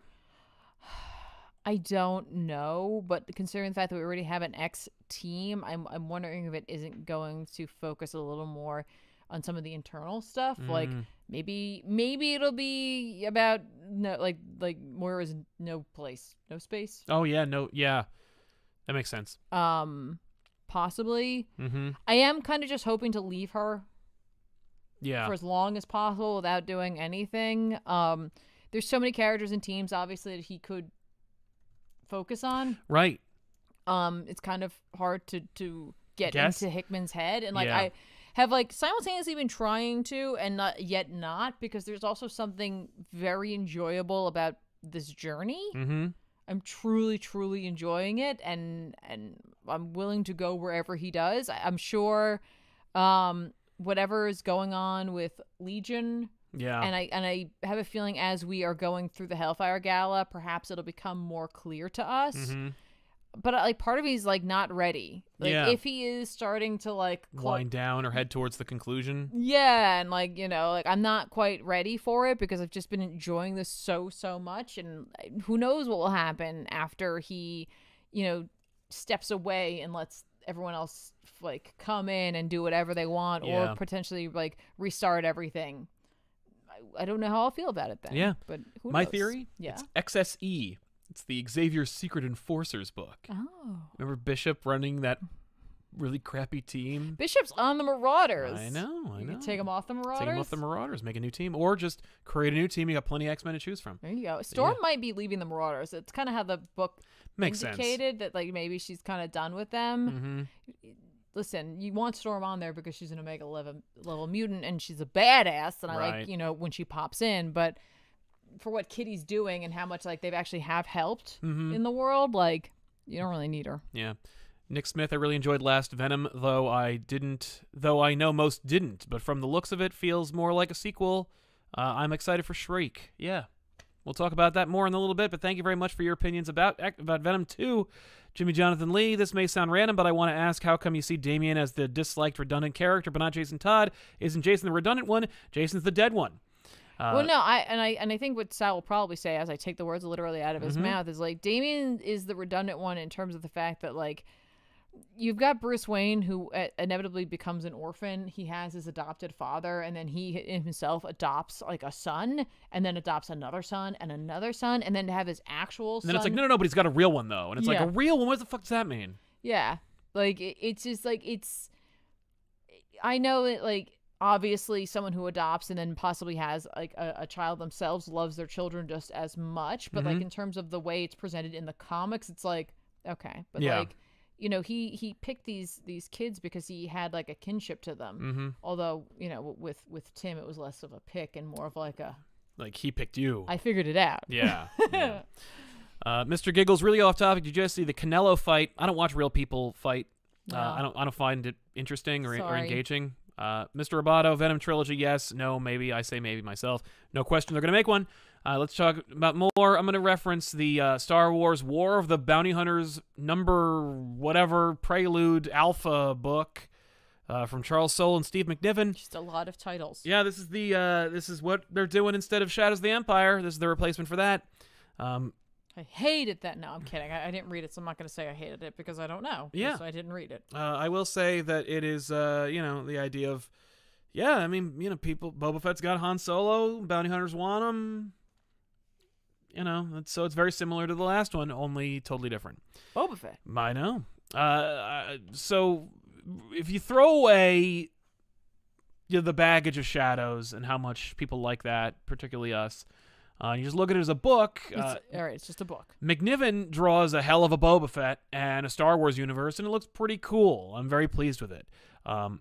I don't know, but considering the fact that we already have an X team, I'm wondering if it isn't going to focus a little more on some of the internal stuff. Like maybe it'll be about Moira's no place, no space. Oh yeah, no, yeah. That makes sense. Possibly. Mm-hmm. I am kind of just hoping to leave her Yeah. for as long as possible without doing anything. There's so many characters and teams, obviously, that he could focus on. Right. It's kind of hard to get Guess? into Hickman's head, and like Yeah. I have like simultaneously been trying to, and not because there's also something very enjoyable about this journey. Mm-hmm. I'm truly enjoying it, and I'm willing to go wherever he does. I'm sure, whatever is going on with Legion. Yeah. And I have a feeling as we are going through the Hellfire Gala, perhaps it'll become more clear to us. Mm-hmm. But like part of me is like not ready. Like Yeah. if he is starting to like wind down or head towards the conclusion. yeah, and like like I'm not quite ready for it because I've just been enjoying this so much, and who knows what will happen after he, steps away and lets everyone else like come in and do whatever they want, Yeah. or potentially like restart everything. I don't know how I'll feel about it then. Yeah. But who My knows? theory? Yeah. It's XSE. It's the Xavier's Secret Enforcers book. Oh. Remember Bishop running that really crappy team? Bishop's on the Marauders. I know. You can take him off the Marauders. Take him off the Marauders, make a new team, or just create a new team. You got plenty of X-Men to choose from. There you go. Storm might be leaving the Marauders. It's kind of how the book Makes indicated that like maybe she's kind of done with them. Mm-hmm. Listen, you want Storm on there because she's an Omega level mutant and she's a badass, and I Right. like when she pops in. But for what Kitty's doing and how much like they've actually have helped Mm-hmm. in the world, like you don't really need her. Yeah. Nick Smith, I really enjoyed last Venom, though I know most didn't, but from the looks of it, feels more like a sequel. I'm excited for Shriek. Yeah. We'll talk about that more in a little bit, but thank you very much for your opinions about Venom 2. Jimmy Jonathan Lee, this may sound random, but I want to ask, how come you see Damian as the disliked, redundant character, but not Jason Todd? Isn't Jason the redundant one? Jason's the dead one. Well, no, I think what Sal will probably say, as I take the words literally out of his mouth, is like Damian is the redundant one in terms of the fact that like you've got Bruce Wayne, who inevitably becomes an orphan. He has his adopted father, and then he himself adopts like a son, and then adopts another son, and then to have his actual son. And then it's like, no, but he's got a real one, though. And it's like, Yeah. a real one? What the fuck does that mean? Yeah, like it's just like I know that like obviously someone who adopts and then possibly has like a child themselves loves their children just as much, but like in terms of the way it's presented in the comics, it's like okay, but Yeah. like he picked these kids because he had like a kinship to them. Mm-hmm. Although with Tim it was less of a pick and more of like a Like, he picked you. I figured it out. Yeah. Yeah. Mr. Giggles, really off topic. Did you just see the Canelo fight? I don't watch real people fight. No. I don't find it interesting or Sorry. engaging. Mr. Roboto, Venom trilogy, yes, no, maybe. I say maybe myself. No question, they're gonna make one. Let's talk about more. I'm gonna reference the Star Wars War of the Bounty Hunters #whatever Prelude Alpha book from Charles Soule and Steve McNiven. Just a lot of titles. Yeah, this is what they're doing instead of Shadows of the Empire. This is the replacement for that. I hated that. No, I'm kidding. I didn't read it, so I'm not going to say I hated it because I don't know. Yeah. So I didn't read it. I will say that it is, the idea of, people, Boba Fett's got Han Solo, bounty hunters want him, so it's very similar to the last one, only totally different. Boba Fett. I know. So if you throw away the baggage of Shadows and how much people like that, particularly us, you just look at it as a book. All right, it's just a book. McNiven draws a hell of a Boba Fett and a Star Wars universe, and it looks pretty cool. I'm very pleased with it. And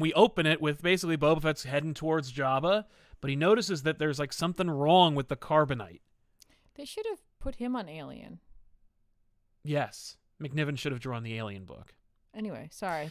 we open it with basically Boba Fett's heading towards Jabba, but he notices that there's like something wrong with the carbonite. They should have put him on Alien. Yes, McNiven should have drawn the Alien book. Anyway, sorry.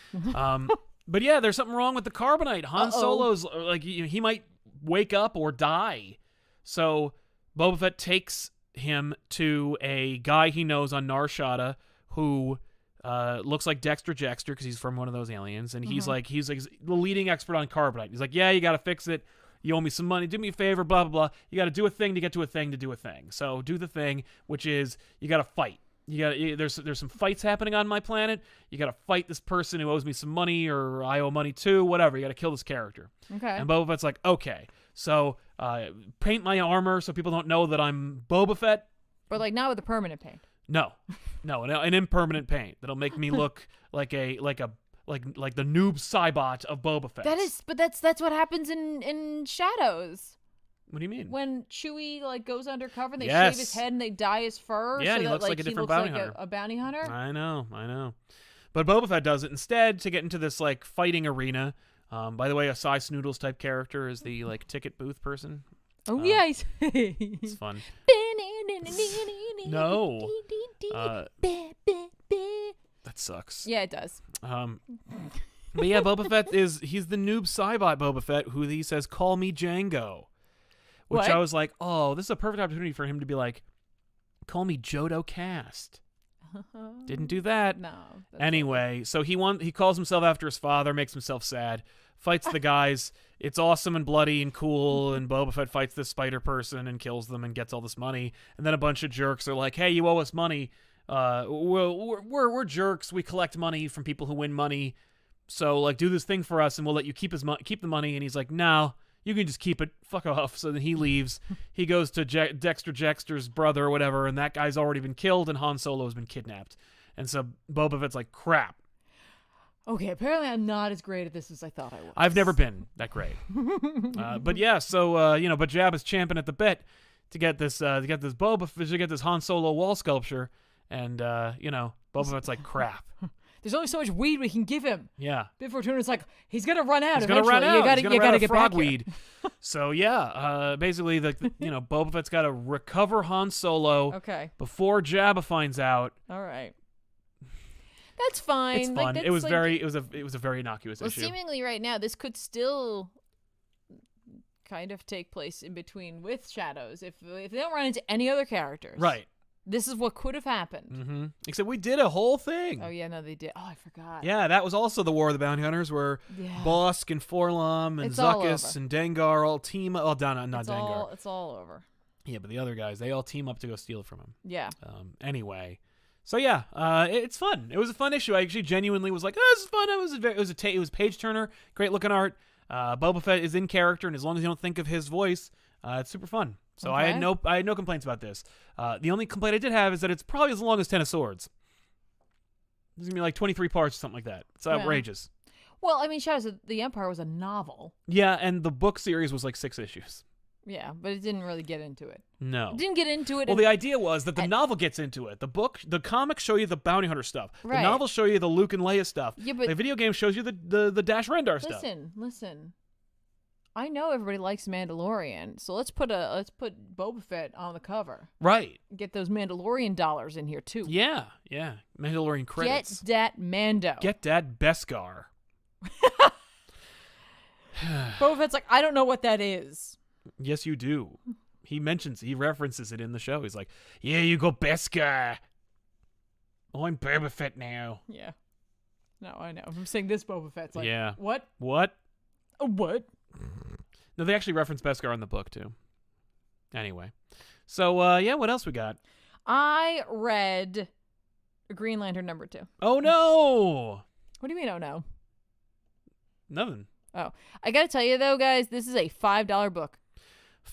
But yeah, there's something wrong with the carbonite. Han Solo's like he might wake up or die. So Boba Fett takes him to a guy he knows on Nar Shaddaa who looks like Dexter Jettster because he's from one of those aliens, and he's like the leading expert on carbonite. He's like, yeah, you got to fix it. You owe me some money. Do me a favor. Blah blah blah. You got to do a thing to get to a thing to do a thing. So do the thing, which is you got to fight. There's some fights happening on my planet. You got to fight this person who owes me some money, or I owe money too. Whatever. You got to kill this character. Okay. And Boba Fett's like, okay, so paint my armor so people don't know that I'm Boba Fett. But like not with a permanent paint. No, an impermanent paint that'll make me look like the noob Cybot of Boba Fett. That's what happens in Shadows. What do you mean? When Chewie goes undercover and they Yes. shave his head and they dye his fur, Yeah, so and he that looks like a different bounty hunter. a bounty hunter. I know. But Boba Fett does it instead to get into this fighting arena. By the way, a Cy Snoodles type character is the ticket booth person. Oh yeah, It's fun. No. That sucks. Yeah, it does. But yeah, Boba Fett he's the noob Cybot Boba Fett who he says, "Call me Django." Which What? I was like, oh, this is a perfect opportunity for him to be like, "Call me Jodo Cast." Didn't do that. No. Anyway, so he calls himself after his father, makes himself sad, fights the guys. It's awesome and bloody and cool, and Boba Fett fights this spider person and kills them and gets all this money. And then a bunch of jerks are like, "Hey, you owe us money. We're jerks. We collect money from people who win money. So do this thing for us, and we'll let you keep the money." And he's like, "No, you can just keep it. Fuck off." So then he leaves. He goes to Dexter Jettster's brother or whatever, and that guy's already been killed, and Han Solo has been kidnapped. And so Boba Fett's like, crap. Okay, apparently I'm not as great at this as I thought I was. I've never been that great. But yeah, so but Jabba's champing at the bit to get this Han Solo wall sculpture, and Boba Fett's like, crap. There's only so much weed we can give him. Yeah. Bib Fortuna's like, he's gonna run out. He's gonna run out. You gotta get back weed. So yeah, basically Boba Fett's got to recover Han Solo. Okay. Before Jabba finds out. All right. That's fine. It's fun. It was a very innocuous issue. Seemingly right now, this could still kind of take place in between with Shadows if they don't run into any other characters. Right. This is what could have happened. Mm-hmm. Except we did a whole thing. Oh, yeah, no, they did. Oh, I forgot. Yeah, that was also the War of the Bounty Hunters, where Bosk and Forlom and Zuckuss and Dengar all team. Oh, not Dengar. It's all over. Yeah, but the other guys, they all team up to go steal it from him. Yeah. Anyway, so yeah, it's fun. It was a fun issue. I actually genuinely was like, oh, this is fun. It was page turner, great looking art. Boba Fett is in character, and as long as you don't think of his voice, it's super fun. So okay. I had no complaints about this. The only complaint I did have is that it's probably as long as Ten of Swords. There's gonna be 23 parts or something like that. It's outrageous. Well, I mean, Shadows of the Empire was a novel. Yeah, and the book series was 6 issues. Yeah, but it didn't really get into it. No. It didn't get into it. Well, the idea was that the novel gets into it. The comics show you the bounty hunter stuff. Right. The novels show you the Luke and Leia stuff. Yeah, but the video game shows you the Dash Rendar stuff. Listen. I know everybody likes Mandalorian, so let's put Boba Fett on the cover. Right. Get those Mandalorian dollars in here too. Yeah. Mandalorian credits. Get that Mando. Get that Beskar. Boba Fett's like, I don't know what that is. Yes, you do. He references it in the show. He's like, yeah, you go Beskar. Oh, I'm Boba Fett now. Yeah. No, I know. I'm saying this Boba Fett's like, yeah. What? What? What? No, they actually reference Beskar in the book, too. Anyway. So, what else we got? I read Green Lantern #2. Oh, no! What do you mean, oh, no? Nothing. Oh. I gotta tell you, though, guys, this is a $5 book.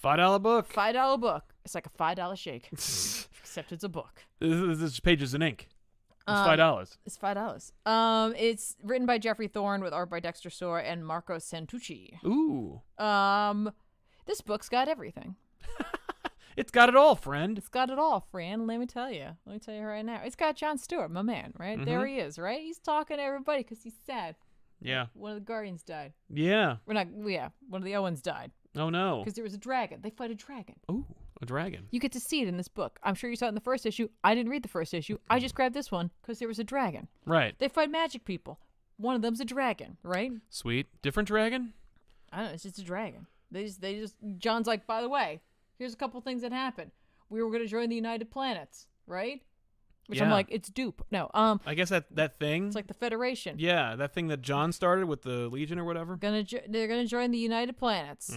$5 book? $5 book. It's like a $5 shake. Except it's a book. This is pages in ink. It's $5. It's $5. It's written by Jeffrey Thorne with art by Dexter Soar and Marco Santucci. Ooh. This book's got everything. It's got it all, friend. It's got it all, friend. Let me tell you right now. It's got Jon Stewart, my man, right? Mm-hmm. There he is, right? He's talking to everybody because he's sad. Yeah. One of the Guardians died. Yeah. One of the Owens died. Oh, no. Because there was a dragon. They fight a dragon. Ooh, a dragon. You get to see it in this book. I'm sure you saw it in the first issue. I didn't read the first issue. I just grabbed this one because there was a dragon. Right. They fight magic people. One of them's a dragon, right? Sweet. Different dragon? I don't know. It's just a dragon. John's like, by the way, here's a couple things that happened. We were going to join the United Planets, right? Which I'm like, it's dupe. No. I guess that thing. It's like the Federation. Yeah, that thing that John started with the Legion or whatever. They're gonna join the United Planets,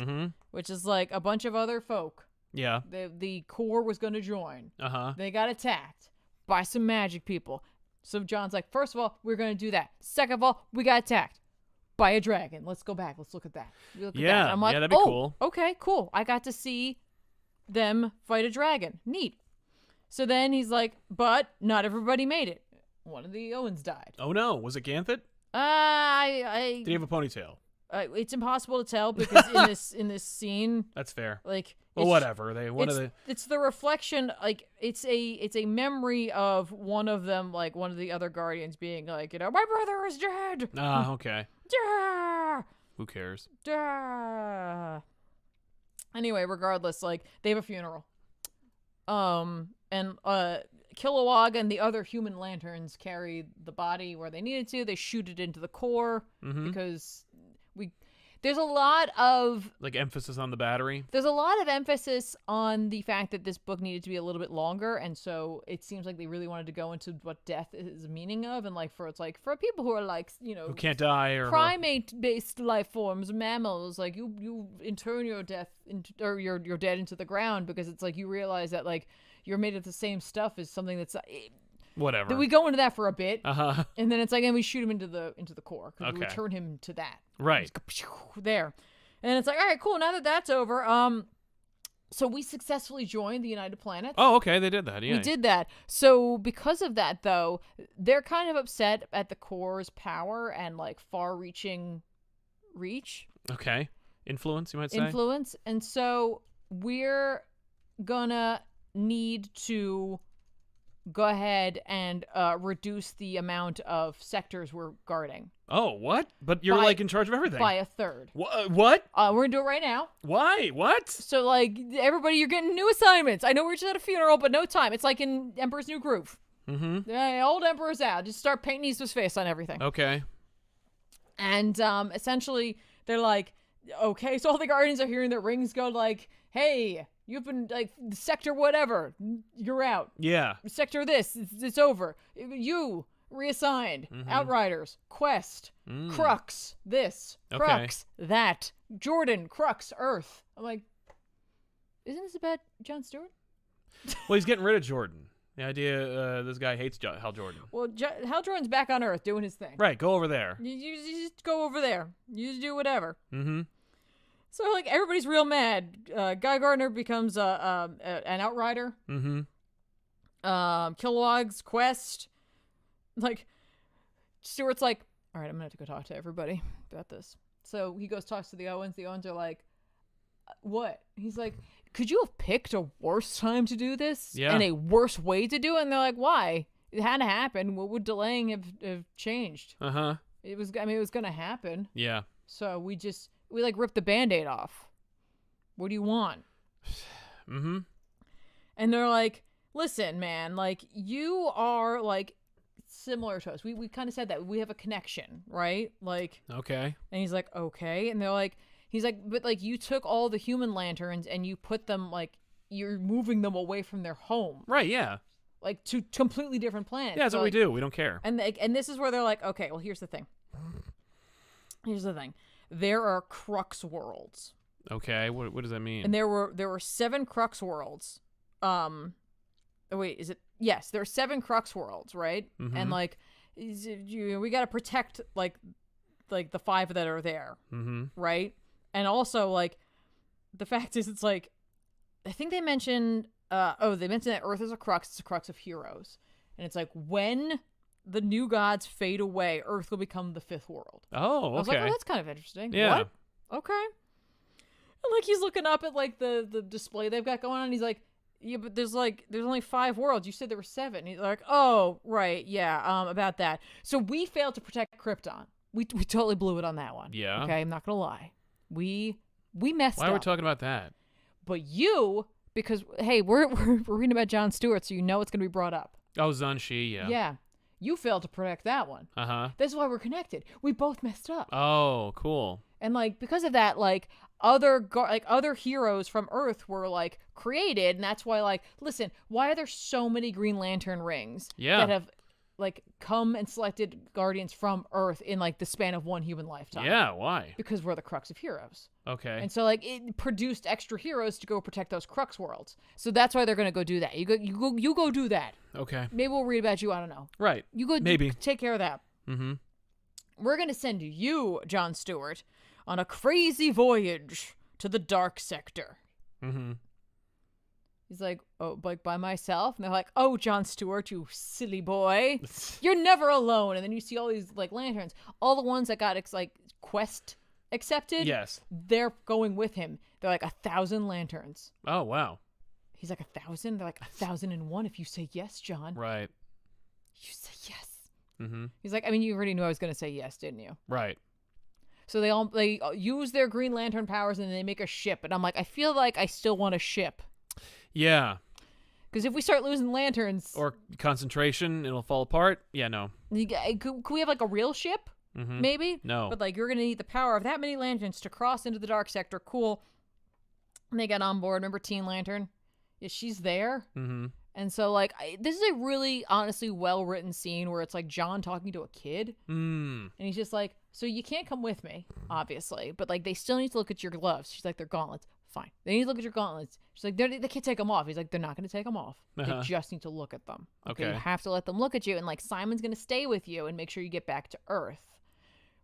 which is like a bunch of other folk. Yeah. The Corps was gonna join. They got attacked by some magic people. So John's like, first of all, we're gonna do that. Second of all, we got attacked by a dragon. Let's go back. Let's look at that. Yeah. I'm like, that'd be cool. Okay, cool. I got to see them fight a dragon. Neat. So then he's like, but not everybody made it. One of the Owens died. Oh no, was it Ganthet? Did he have a ponytail? It's impossible to tell because in this scene, that's fair. Like, well, whatever. It's the reflection. Like, it's a memory of one of them, like one of the other Guardians being like, my brother is dead. Ah, okay. Yeah. Who cares? Yeah. Anyway, regardless, like they have a funeral. And Kilowog and the other human lanterns carry the body where they needed to. They shoot it into the core because there's a lot of like emphasis on the battery. There's a lot of emphasis on the fact that this book needed to be a little bit longer, and so it seems like they really wanted to go into what death is the meaning of, and for people who are like, who can't die or primate-based life forms, mammals, like you intern your death or your dead into the ground because it's like you realize that like you're made of the same stuff as something that's whatever. Then we go into that for a bit, and then it's like, and we shoot him into the core because we return him to that. Right there, and it's like, all right, cool. Now that that's over, so we successfully joined the United Planets. Oh, okay, they did that. Yeah, we did that. So because of that, though, they're kind of upset at the core's power and like far-reaching reach. Okay, influence, you might say. Influence, and so we're gonna need to go ahead and reduce the amount of sectors we're guarding. Oh, what? But you're like in charge of everything. By a third. What? We're gonna do it right now. Why? What? So like everybody, you're getting new assignments. I know we're just at a funeral, but no time. It's like in Emperor's New Groove. Old Emperor's out. Just start painting Easter's face on everything. Okay. And essentially they're like, okay, so all the Guardians are hearing their rings go like, hey, you've been like sector whatever, you're out. Yeah. Sector this, it's over. You reassigned. Outriders, Quest, Crux, this, Crux, that, Jordan, Crux, Earth. I'm like, isn't this about Jon Stewart? Well, he's getting rid of Jordan. The idea, this guy hates Hal Jordan. Well, Hal Jordan's back on Earth doing his thing. Right, go over there. You just go over there. You just do whatever. So, like, everybody's real mad. Guy Gardner becomes an outrider. Kilowog's Quest. Like, Stewart's like, all right, I'm going to have to go talk to everybody about this. So he goes talks to the Owens. The Owens are like, what? He's like, could you have picked a worse time to do this? Yeah. And a worse way to do it? And they're like, why? It had to happen. What would delaying have changed? It was going to happen. Yeah. So we like ripped the Band-Aid off. What do you want? And they're like, listen, man, like you are like similar to us. We kind of said that we have a connection, right? Like, okay. And he's like, okay. And they're like, he's like, but like you took all the human lanterns and you put them like you're moving them away from their home. Right. Yeah. Like to completely different planets. Yeah, that's what we do. We don't care. And this is where they're like, okay, well, here's the thing. There are Crux worlds. Okay, what does that mean? And there were 7 Crux worlds. Wait, is it? Yes, there are 7 Crux worlds, right? And like, we got to protect like the 5 that are there, right? And also like, the fact is, it's like, I think they mentioned, they mentioned that Earth is a Crux. It's a Crux of heroes, and it's like when the new gods fade away, Earth will become the 5th world. Oh, okay. I was like, oh, that's kind of interesting. Yeah. What? Okay. And like he's looking up at like the display they've got going on. And he's like, yeah, but there's only 5 worlds. You said there were 7. And he's like, oh, right, yeah, about that. So we failed to protect Krypton. We totally blew it on that one. Yeah. Okay, I'm not gonna lie. We messed up. Why are we talking about that? But you, because hey, we're reading about Jon Stewart, so you know it's gonna be brought up. Oh, Zun-Shi, yeah. Yeah. You failed to protect that one. That's why we're connected. We both messed up. Oh, cool. And like because of that, like other heroes from Earth were like created, and that's why like listen, why are there so many Green Lantern rings that have like come and selected Guardians from Earth in like the span of one human lifetime? Yeah, why? Because we're the Crux of heroes. Okay. And so like it produced extra heroes to go protect those Crux worlds. So that's why they're gonna go do that. You go do that. Okay. Maybe we'll read about you. I don't know. Right. You go. Maybe take care of that. We're gonna send you, Jon Stewart, on a crazy voyage to the Dark Sector. He's like, oh, like by myself? And they're like, oh, Jon Stewart, you silly boy. You're never alone. And then you see all these like lanterns. All the ones that got like quest accepted. Yes. They're going with him. They're like 1,000 lanterns. Oh, wow. He's like 1,000? They're like 1,001 if you say yes, John. Right. You say yes. Mm-hmm. He's like, I mean, you already knew I was going to say yes, didn't you? Right. So they use their Green Lantern powers and they make a ship. And I'm like, I feel like I still want a ship. Yeah. Because if we start losing lanterns... Or concentration, it'll fall apart. Yeah, no. Could we have like a real ship? Mm-hmm. Maybe? No. But like, you're going to need the power of that many lanterns to cross into the dark sector. Cool. And they get on board. Remember Teen Lantern? Yeah, she's there. Mm-hmm. And so like, this is a really honestly well-written scene where it's like John talking to a kid. Mm. And he's just like, so you can't come with me, obviously. But like, they still need to look at your gloves. She's like, they're gauntlets. Fine. They need to look at your gauntlets. She's like, they can't take them off. He's like, they're not going to take them off. They just need to look at them. Okay. You have to let them look at you. And like, Simon's going to stay with you and make sure you get back to Earth.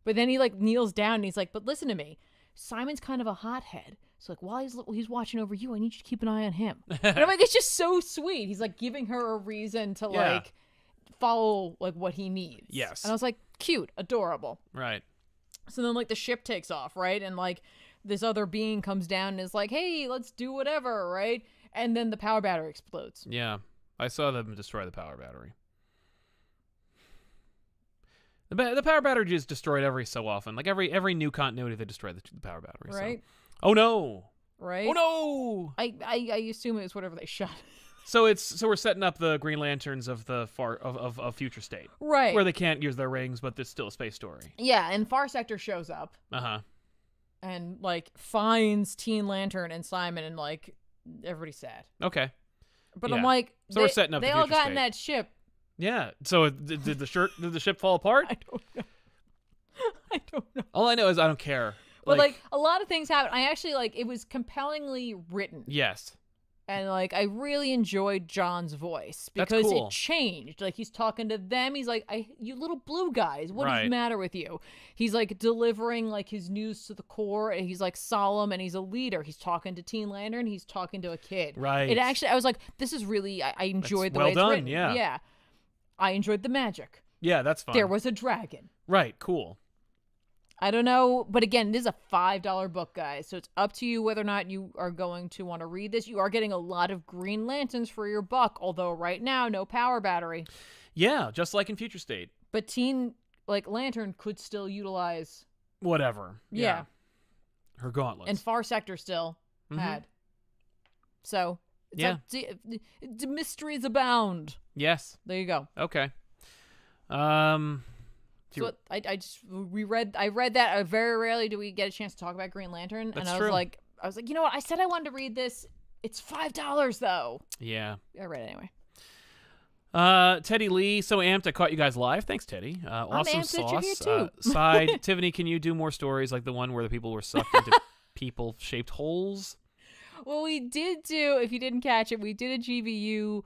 But then he like kneels down and he's like, but listen to me. Simon's kind of a hothead. So like, while he's watching over you, I need you to keep an eye on him. And I'm like, it's just so sweet. He's like giving her a reason to like follow like what he needs. Yes. And I was like, cute, adorable. Right. So then like the ship takes off, right? And like this other being comes down and is like, hey, let's do whatever, right? And then the power battery explodes. Yeah. I saw them destroy the power battery. The power battery is destroyed every so often. Like every new continuity, they destroy the power battery. Right. So. Oh no. Right. Oh no. I assume it was whatever they shot. So we're setting up the Green Lanterns of the of Future State. Right. Where they can't use their rings, but there's still a space story. Yeah, and Far Sector shows up. Uh-huh. And like finds Teen Lantern and Simon and like everybody's sad. Okay. But I'm like, so we're setting up. They the all Future got State. in that ship. Yeah. So did the ship fall apart? I don't know. I don't know. All I know is I don't care. But like a lot of things happen. I actually like it was compellingly written. Yes. And like I really enjoyed John's voice because cool. it changed. Like he's talking to them. He's like, you little blue guys, what does the matter with you? He's like delivering like his news to the core, and he's like solemn and he's a leader. He's talking to Teen Lantern, he's talking to a kid. Right. It actually I was like, this is really I enjoyed the well way it's done, written. yeah. Yeah. I enjoyed the magic. Yeah, that's fine. There was a dragon. Right, cool. I don't know, but again, this is a $5 book, guys, so it's up to you whether or not you are going to want to read this. You are getting a lot of Green Lanterns for your buck, although right now, no power battery. Yeah, just like in Future State. But Teen Lantern could still utilize... Whatever. Yeah. Her gauntlets. And Far Sector still had. So, the mysteries abound. Yes. There you go. Okay. So I read that. Very rarely do we get a chance to talk about Green Lantern. That's and true. I was like, you know what? I said I wanted to read this. It's $5 though. Yeah. I read it anyway. Teddy Lee, so amped I caught you guys live. Thanks, Teddy. Awesome amped that sauce. you're here too. Side, Tiffany, can you do more stories like the one where the people were sucked into people-shaped holes? Well, we did do, if you didn't catch it, we did a GVU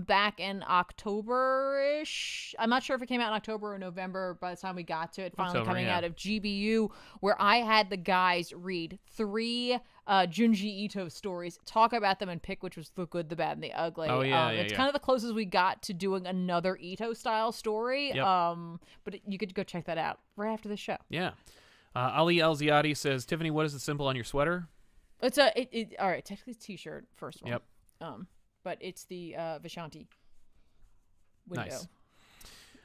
back in October-ish. I'm not sure if it came out in October or November by the time we got to it, finally coming out of GBU, where I had the guys read 3 Junji Ito stories, talk about them, and pick which was the good, the bad, and the ugly. Oh, yeah, it's kind of the closest we got to doing another Ito-style story. Yep. But you could go check that out right after the show. Yeah. Ali Elziadi says, Tiffany, what is the symbol on your sweater? It's all right, technically it's a t-shirt, first of all. Yep. But it's the Vishanti window Nice.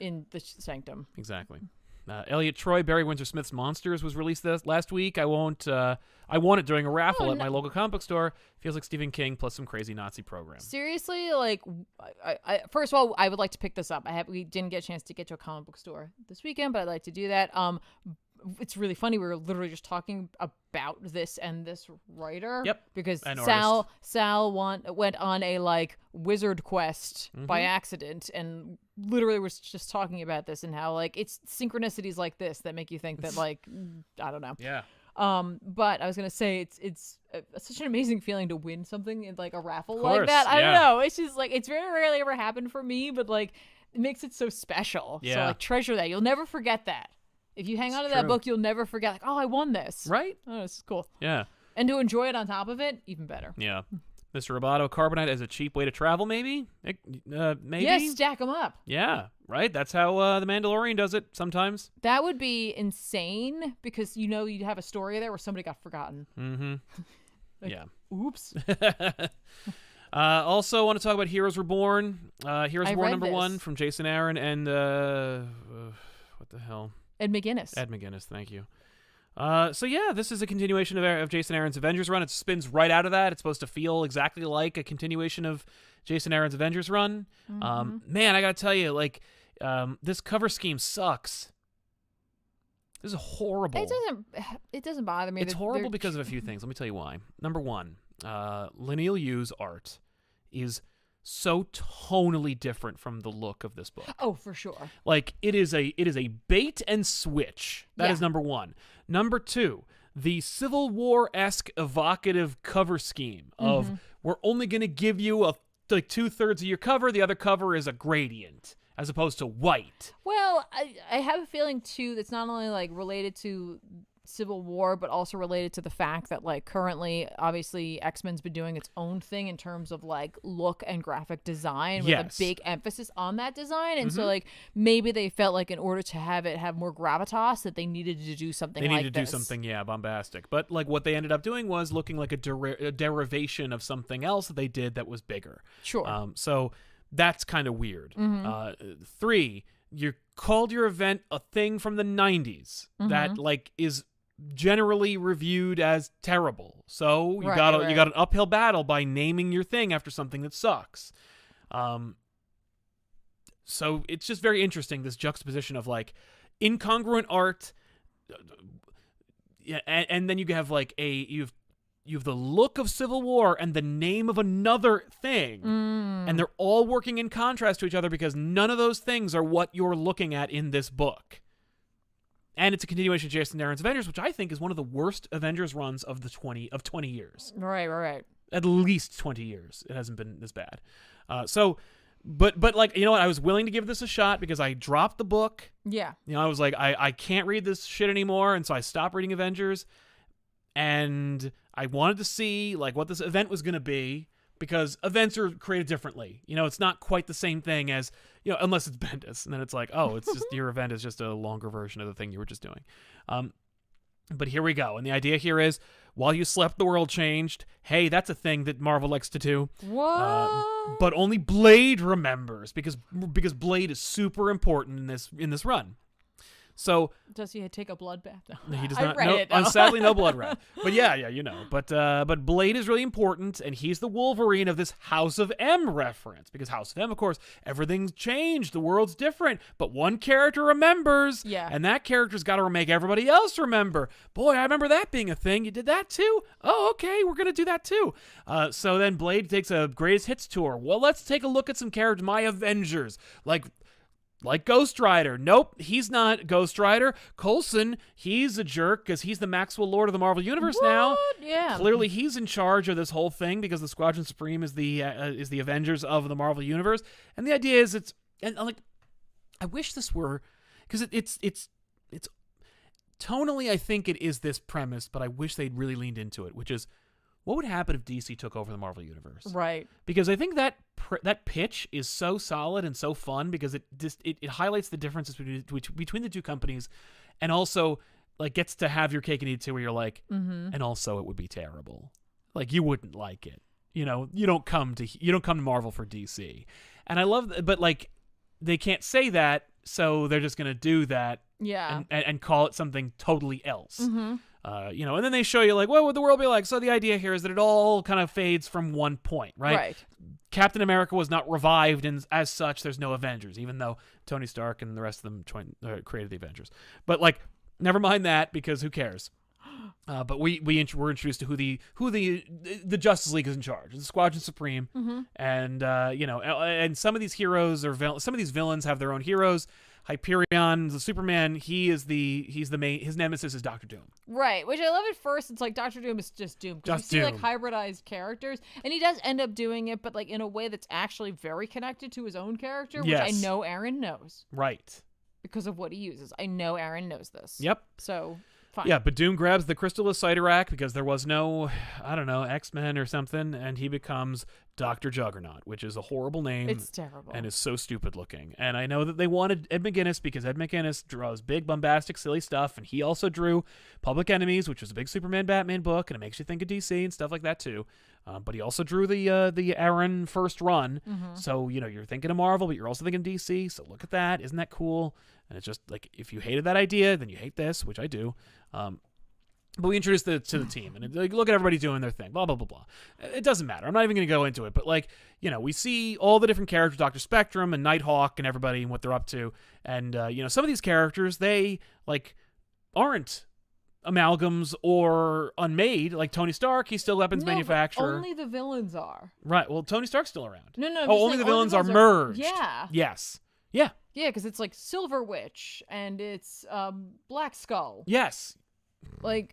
in the sanctum. Exactly. Elliot Troy, Barry Windsor Smith's Monsters was released last week. I won it during a raffle at my local comic book store. Feels like Stephen King plus some crazy Nazi program. Seriously, like, I first of all, I would like to pick this up. We didn't get a chance to get to a comic book store this weekend, but I'd like to do that. It's really funny. We were literally just talking about this and this writer. Yep. Because An Sal went on a like wizard quest by accident and literally was just talking about this and how like it's synchronicities like this that make you think that like I don't know. Yeah. But I was gonna say it's such an amazing feeling to win something in like a raffle course, like that. I yeah. don't know. It's just like it's very rarely ever happened for me, but like it makes it so special. Yeah. So like treasure that. You'll never forget that. If you hang on to that book, you'll never forget, like, oh, I won this. Right? Oh, this is cool. Yeah. And to enjoy it on top of it, even better. Yeah. Mr. Roboto, carbonite as a cheap way to travel, maybe? Maybe? Yeah, stack them up. Yeah, right? That's how The Mandalorian does it sometimes. That would be insane because, you'd have a story there where somebody got forgotten. Mm-hmm. Yeah. Oops. Also, want to talk about Heroes Reborn. Heroes Reborn #1 from Jason Aaron and, what the hell? Ed McGuinness. Thank you. So yeah, this is a continuation of Jason Aaron's Avengers run. It spins right out of that. It's supposed to feel exactly like a continuation of Jason Aaron's Avengers run. Man, I gotta tell you, this cover scheme sucks. This is horrible. It doesn't bother me. It's horrible because of a few things. Let me tell you why. Number one, Lineal Yu's art is so tonally different from the look of this book. Oh, for sure. It is a bait and switch. That is number one. Number two, the Civil War-esque evocative cover scheme of we're only going to give you 2/3 of your cover. The other cover is a gradient as opposed to white. Well, I have a feeling too that's not only related to Civil War, but also related to the fact that currently, obviously, X-Men's been doing its own thing in terms of look and graphic design with a big emphasis on that design. And so maybe they felt like in order to have it have more gravitas that they needed to do something like this. They needed to do something, bombastic. But what they ended up doing was looking like a derivation of something else that they did that was bigger. Sure. So that's kind of weird. 3, you called your event a thing from the 90s that is generally reviewed as terrible. So you got an uphill battle by naming your thing after something that sucks. So it's just very interesting, this juxtaposition of incongruent art, and then you have you have the look of Civil War and the name of another thing, and they're all working in contrast to each other because none of those things are what you're looking at in this book. And it's a continuation of Jason Aaron's Avengers, which I think is one of the worst Avengers runs of 20 years. Right. At least 20 years. It hasn't been this bad. But you know what? I was willing to give this a shot because I dropped the book. Yeah. I was like, I can't read this shit anymore, and so I stopped reading Avengers. And I wanted to see what this event was going to be, because events are created differently. It's not quite the same thing as, unless it's Bendis, and then it's it's just your event is just a longer version of the thing you were just doing. But here we go. And the idea here is, while you slept, the world changed. Hey, that's a thing that Marvel likes to do. What? But only Blade remembers, because Blade is super important in this run. So does he take a blood bath? No, he does not. Sadly, no blood red. But yeah, But Blade is really important, and he's the Wolverine of this House of M reference, because House of M, of course, everything's changed, the world's different, but one character remembers, and that character's got to make everybody else remember. Boy, I remember that being a thing. You did that too? Oh, okay, we're gonna do that too. So then Blade takes a greatest hits tour. Well, let's take a look at some characters, my Avengers, like Ghost Rider. Nope, he's not Ghost Rider. Coulson, he's a jerk because he's the Maxwell Lord of the Marvel Universe now. Yeah. Clearly, he's in charge of this whole thing because the Squadron Supreme is the Avengers of the Marvel Universe. And the idea is I wish this were, because it's tonally, I think it is this premise, but I wish they'd really leaned into it, which is, what would happen if DC took over the Marvel Universe? Right. Because I think that pitch is so solid and so fun, because it highlights the differences between the two companies, and also gets to have your cake and eat it too, where you're and also it would be terrible. You wouldn't like it. You don't come to Marvel for DC. And I love but they can't say that, so they're just gonna do that. Yeah. And call it something totally else. And then they show you what would the world be like? So the idea here is that it all kind of fades from one point, right? Right. Captain America was not revived, and as such, there's no Avengers, even though Tony Stark and the rest of them created the Avengers. But never mind that, because who cares? But we're introduced to who the Justice League is in charge. It's the Squadron Supreme, and and some of these heroes some of these villains have their own heroes. Hyperion, the Superman, he's the main. His nemesis is Doctor Doom. Right, which I love at first. It's Doctor Doom is just Doom. Because you see hybridized characters, and he does end up doing it, but in a way that's actually very connected to his own character, which I know Aaron knows. Right. Because of what he uses. I know Aaron knows this. Yep. So Fine. Yeah, but Doom grabs the crystal of Cyttorak because there was no, I don't know, X-Men or something, and he becomes Dr. Juggernaut, which is a horrible name. It's terrible. And is so stupid looking. And I know that they wanted Ed McGuinness because Ed McGuinness draws big, bombastic, silly stuff, and he also drew Public Enemies, which was a big Superman-Batman book, and it makes you think of DC and stuff like that too. But he also drew the Aaron first run, so you're thinking of Marvel, but you're also thinking DC. So look at that, isn't that cool? And it's just like if you hated that idea, then you hate this, which I do. But we introduced it to the team, and look at everybody doing their thing, blah, blah, blah, blah. It doesn't matter. I'm not even going to go into it, but we see all the different characters, Dr. Spectrum and Nighthawk and everybody and what they're up to. And, some of these characters, they, aren't amalgams or unmade. Like Tony Stark, he's still weapons manufacturer. Only the villains are. Right. Well, Tony Stark's still around. No. Only the villains are merged. Yeah. Yes. Yeah. Yeah, because it's Silver Witch and it's Black Skull. Yes. Right.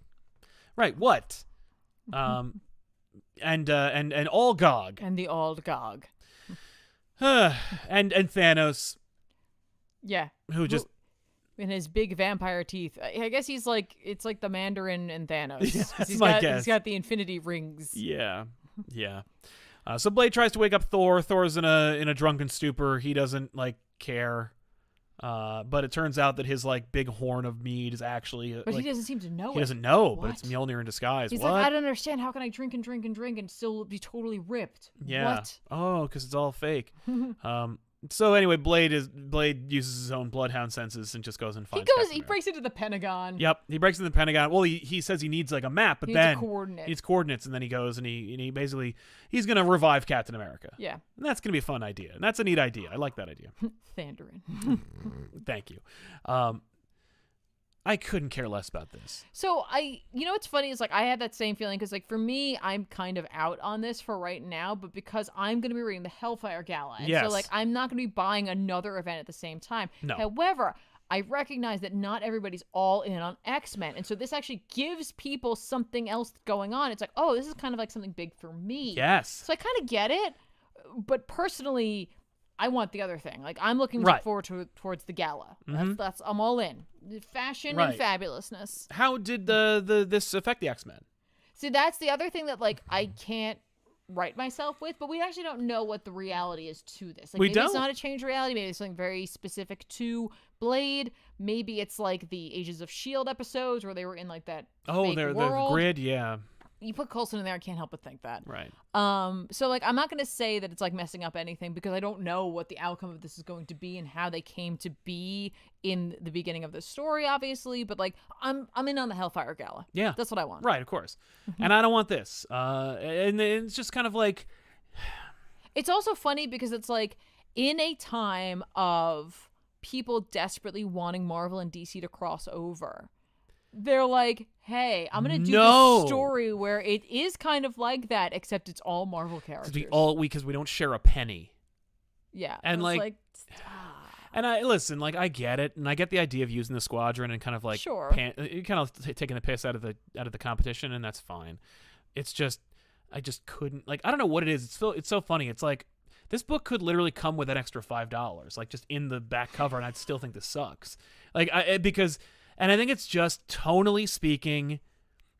What? And Olgog. And the Olgog. and Thanos. Yeah. Who just in his big vampire teeth. I guess he's it's like the Mandarin and Thanos. Yeah, that's my guess. He's got the infinity rings. Yeah. So Blade tries to wake up Thor. Thor's in a drunken stupor. He doesn't care. But it turns out that his big horn of mead is actually. But he doesn't seem to know. He doesn't know, but it's Mjolnir in disguise. He's what? I don't understand. How can I drink and drink and drink and still be totally ripped? Yeah. What? Oh, because it's all fake. So anyway, Blade uses his own bloodhound senses and just goes and finds. He breaks into the Pentagon. Yep, he breaks into the Pentagon. Well, he says he needs a map, but then he needs coordinates, and then he goes and he basically he's gonna revive Captain America. Yeah, and that's gonna be a fun idea, and that's a neat idea. I like that idea. Thanderin. Thank you. I couldn't care less about this. So what's funny is I had that same feeling because for me, I'm kind of out on this for right now, but because I'm going to be reading the Hellfire Gala, and so I'm not going to be buying another event at the same time. No. However, I recognize that not everybody's all in on X-Men, and so this actually gives people something else going on. It's oh, this is kind of something big for me. Yes. So I kind of get it, but personally, I want the other thing. I'm looking forward towards the gala. That's I'm all in. Fashion and fabulousness. How did this affect the X-Men? See, that's the other thing that I can't right myself with, but we actually don't know what the reality is to this. We maybe don't. It's not a change reality. Maybe it's something very specific to Blade. Maybe it's the Agents of S.H.I.E.L.D. episodes where they were in that fake the world. grid, yeah. You put Coulson in there, I can't help but think that. Right. So I'm not gonna say that it's messing up anything because I don't know what the outcome of this is going to be and how they came to be in the beginning of the story, obviously. But I'm in on the Hellfire Gala. Yeah. That's what I want. Right, of course. And I don't want this. And it's just kind of It's also funny because it's in a time of people desperately wanting Marvel and DC to cross over. They're hey, I'm going to do this story where it is kind of like that, except it's all Marvel characters. Because we don't share a penny. Yeah. And and I listen, I get it, and I get the idea of using the squadron and kind of sure. Taking the piss out of the competition, and that's fine. It's just I just couldn't I don't know what it is. It's so funny. It's this book could literally come with an extra $5, just in the back cover, and I'd still think this sucks. Because. And I think it's just tonally speaking,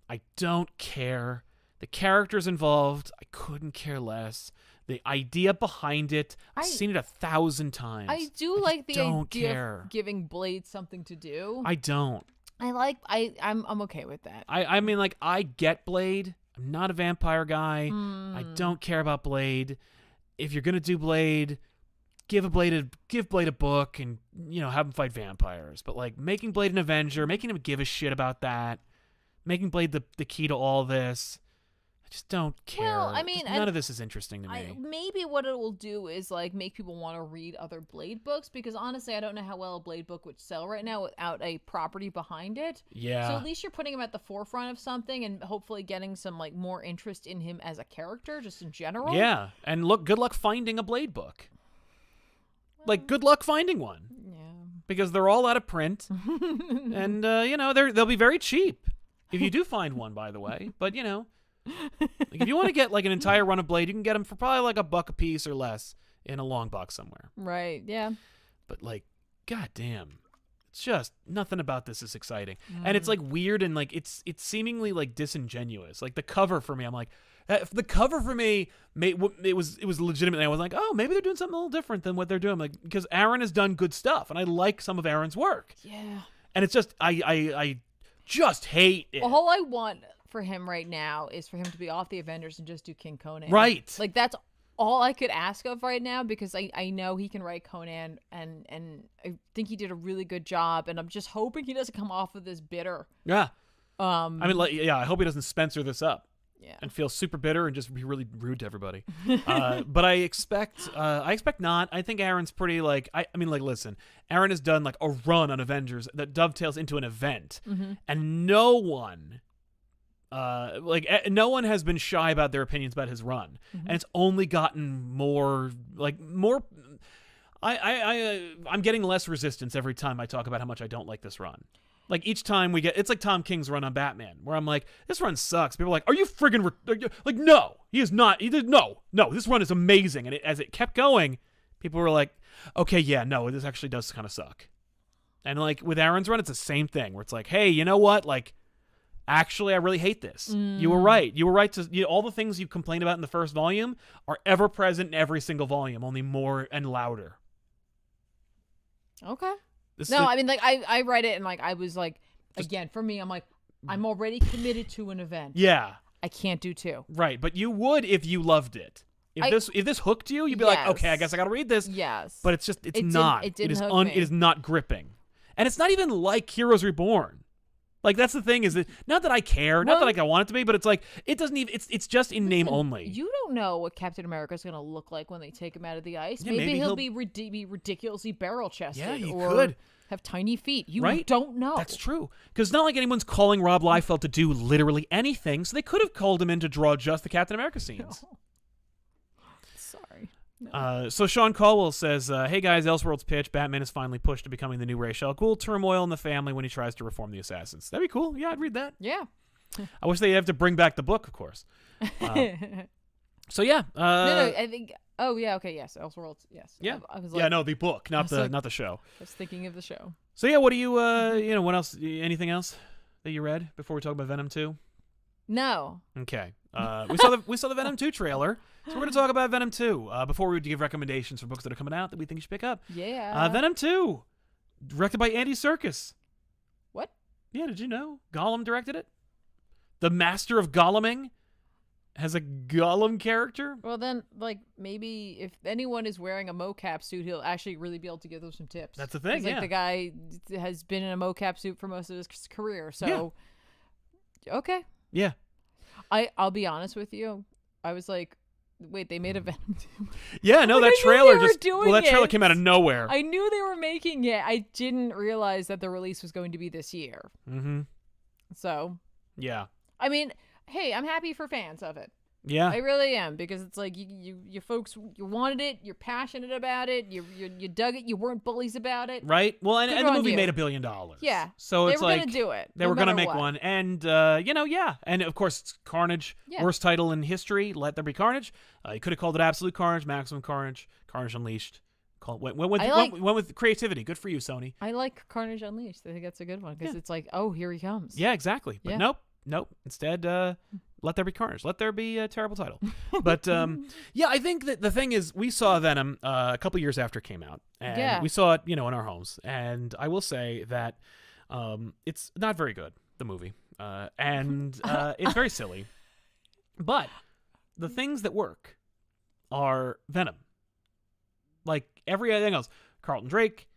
I don't care. The characters involved, I couldn't care less. The idea behind it, I've seen it 1,000 times. I do like the idea of giving Blade something to do. I don't. I'm okay with that. I get Blade. I'm not a vampire guy. I don't care about Blade. If you're gonna do Blade, give Blade a book and have him fight vampires. But making Blade an Avenger, making him give a shit about that, making Blade the key to all this, I just don't care. Well, none of this is interesting to me. Maybe what it will do is make people want to read other Blade books, because honestly, I don't know how well a Blade book would sell right now without a property behind it. Yeah. So at least you're putting him at the forefront of something and hopefully getting some more interest in him as a character, just in general. Yeah, and good luck finding a Blade book. Good luck finding one. Yeah. Because they're all out of print. And, they'll be very cheap. If you do find one, by the way. But, if you want to get, an entire run of Blade, you can get them for probably $1 a piece or less in a long box somewhere. Right, yeah. But, goddamn. It's just nothing about this is exciting. And it's like weird and like it's seemingly like disingenuous. Like the cover for me, I'm like, the cover for me it was legitimately, I was like, oh, maybe they're doing something a little different than what they're doing. Like, because Aaron has done good stuff and I like some of Aaron's work. Yeah. And it's just I just hate it. All I want for him right now is for him to be off the Avengers and just do King Conan. Right. Like, that's all I could ask of right now, because I know he can write Conan, and I think he did a really good job, and I'm just hoping he doesn't come off of this bitter. Yeah. I mean, like, yeah, I hope he doesn't Spencer this up. Yeah. And feel super bitter and just be really rude to everybody. But I expect not. I think Aaron's pretty like, I mean, like, listen, Aaron has done like a run on Avengers that dovetails into an event, and no one has been shy about their opinions about his run, and it's only gotten more. I'm getting less resistance every time I talk about how much I don't like this run. Like, each time it's like Tom King's run on Batman, where I'm like, this run sucks. People are like, are you friggin' like, no, he is not. No, this run is amazing. And as it kept going, people were like, okay, yeah, no, this actually does kind of suck. And like with Aaron's run, it's the same thing, where it's like, hey, you know what? Like, actually, I really hate this. You were right. You were right to all the things you complained about in the first volume are ever present in every single volume, only more and louder. Okay. I mean, like, I read it and like I was like, again, for me, I'm like, I'm already committed to an event. Yeah. I can't do two. Right, but you would if you loved it. If this hooked you, you'd be like, okay, I guess I got to read this. Yes. But it's just not. It is not gripping. And it's not even like Heroes Reborn. Like, that's the thing, is that not that I care, not that like I want it to be, but it's like it doesn't even. It's just in name only. You don't know what Captain America is going to look like when they take him out of the ice. Yeah, maybe he'll be ridiculously barrel chested. Yeah, he or could have tiny feet. You right? don't know. That's true. Because it's not like anyone's calling Rob Liefeld to do literally anything, so they could have called him in to draw just the Captain America scenes. No. Sorry. No. So Sean Caldwell says, hey guys, Elseworlds pitch, Batman is finally pushed to becoming the new Ra's al Ghul, turmoil in the family when he tries to reform the assassins. That'd be cool. Yeah, I'd read that. Yeah. I wish they'd have to bring back the book, of course. So yeah. No, I think, oh yeah, okay, yes, Elseworlds, yes. Yeah. I was like, yeah, no, the book, not the show. I was thinking of the show. So yeah, what do you, what else, anything else that you read before we talk about Venom 2? No. Okay. We saw the Venom 2 trailer. So we're going to talk about Venom 2 before we give recommendations for books that are coming out that we think you should pick up. Yeah. Venom 2, directed by Andy Serkis. What? Yeah, did you know? Gollum directed it. The master of Golluming has a Gollum character. Well, then, like, maybe if anyone is wearing a mocap suit, he'll actually really be able to give them some tips. That's the thing, like, the guy has been in a mocap suit for most of his career, so... Yeah. Okay. Yeah. I'll be honest with you. I was like, wait, they made a Venom 2? Yeah, no, that trailer that trailer came out of nowhere. I knew they were making it. I didn't realize that the release was going to be this year. Mm-hmm. So. Yeah. I mean, hey, I'm happy for fans of it. Yeah. I really am, because it's like you folks, you wanted it, you're passionate about it, you dug it, you weren't bullies about it. Right. Well, and the movie made $1 billion. Yeah. So they it's were like gonna do it. They were gonna make one, and yeah, and of course it's Carnage, worst title in history. Let there be Carnage. You could have called it Absolute Carnage, Maximum Carnage, Carnage Unleashed. Went with creativity. Good for you, Sony. I like Carnage Unleashed. I think that's a good one, because it's like, oh, here he comes. Yeah, exactly. But nope. Instead, Let There Be Carnage. Let there be a terrible title. But yeah, I think that the thing is, we saw Venom a couple years after it came out, and we saw it, in our homes. And I will say that it's not very good, the movie, and it's very silly. But the things that work are Venom. Like everything else, Carlton Drake,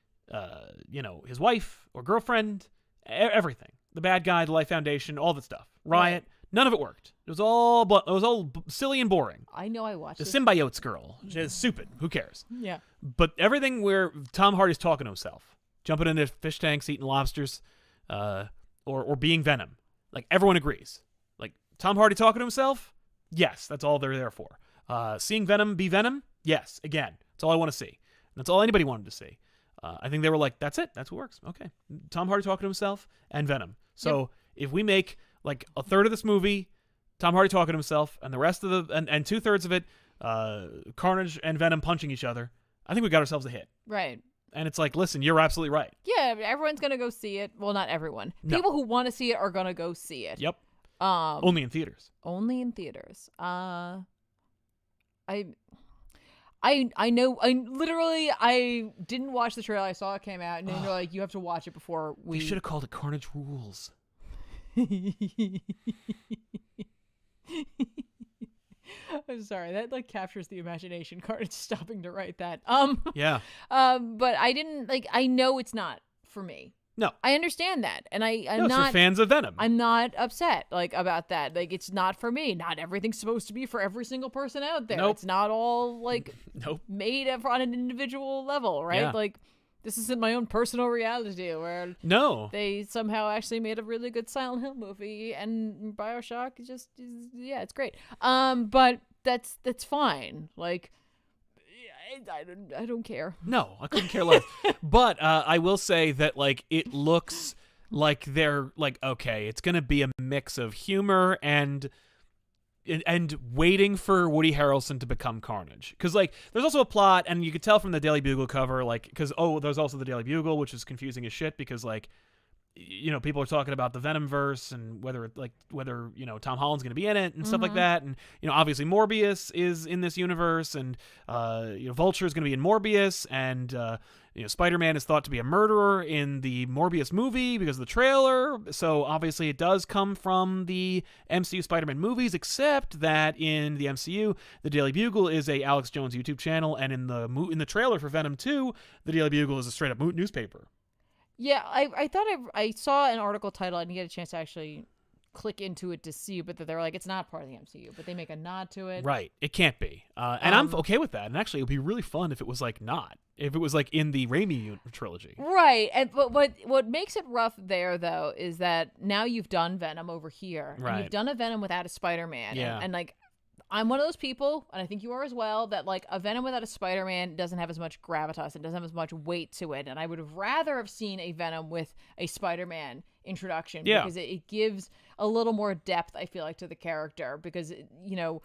his wife or girlfriend, everything. The bad guy, the Life Foundation, all that stuff. Riot. None of it worked. It was all silly and boring. I know, I watched the symbiotes girl. She's stupid. Who cares? Yeah. But everything where Tom Hardy's talking to himself, jumping into fish tanks, eating lobsters, or being Venom, like everyone agrees. Like Tom Hardy talking to himself, yes, that's all they're there for. Seeing Venom be Venom, yes, again, that's all I want to see. That's all anybody wanted to see. I think they were like, that's it. That's what works. Okay. Tom Hardy talking to himself and Venom. So if we make like a third of this movie, Tom Hardy talking to himself, and the rest of and 2/3 of it, Carnage and Venom punching each other, I think we got ourselves a hit. Right. And it's like, listen, you're absolutely right. Yeah, everyone's gonna go see it. Well, not everyone. No. People who want to see it are gonna go see it. Yep. Only in theaters. Only in theaters. I know. I didn't watch the trailer. I saw it came out, and then they're like, you have to watch it before we. You should have called it Carnage Rules. I'm sorry. That like captures the imagination. Carnage stopping to write that. Yeah. But I didn't like. I know it's not for me. No. I understand that, and I'm it's not for fans of Venom. I'm not upset about that. Like, it's not for me. Not everything's supposed to be for every single person out there. Nope. It's not all like Nope. made on an individual level, right? Yeah. Like, this isn't my own personal reality where No. they somehow actually made a really good Silent Hill movie, and BioShock is it's great. But that's fine. Like, I don't care. No, I couldn't care less. But I will say that like it looks like they're like, okay, it's gonna be a mix of humor and waiting for Woody Harrelson to become Carnage. Because like there's also a plot, and you could tell from the Daily Bugle cover, like because there's also the Daily Bugle, which is confusing as shit because like, you know, people are talking about the Venomverse and whether you know Tom Holland's going to be in it and stuff like that, and you know obviously Morbius is in this universe, and you know Vulture is going to be in Morbius, and you know Spider-Man is thought to be a murderer in the Morbius movie because of the trailer. So obviously it does come from the MCU Spider-Man movies, except that in the MCU the Daily Bugle is a Alex Jones YouTube channel, and in the trailer for Venom 2 the Daily Bugle is a straight up newspaper. Yeah, I thought I saw an article title. I didn't get a chance to actually click into it to see, but that they were like, it's not part of the MCU, but they make a nod to it. Right. It can't be. And I'm okay with that. And actually, it would be really fun if it was like not. If it was like in the Raimi trilogy. Right. And but what makes it rough there, though, is that now you've done Venom over here. Right. And you've done a Venom without a Spider-Man. Yeah. And like, I'm one of those people, and I think you are as well, that like a Venom without a Spider-Man doesn't have as much gravitas. It doesn't have as much weight to it. And I would have rather have seen a Venom with a Spider-Man introduction. Yeah. Because it gives a little more depth, I feel like, to the character. Because, you know,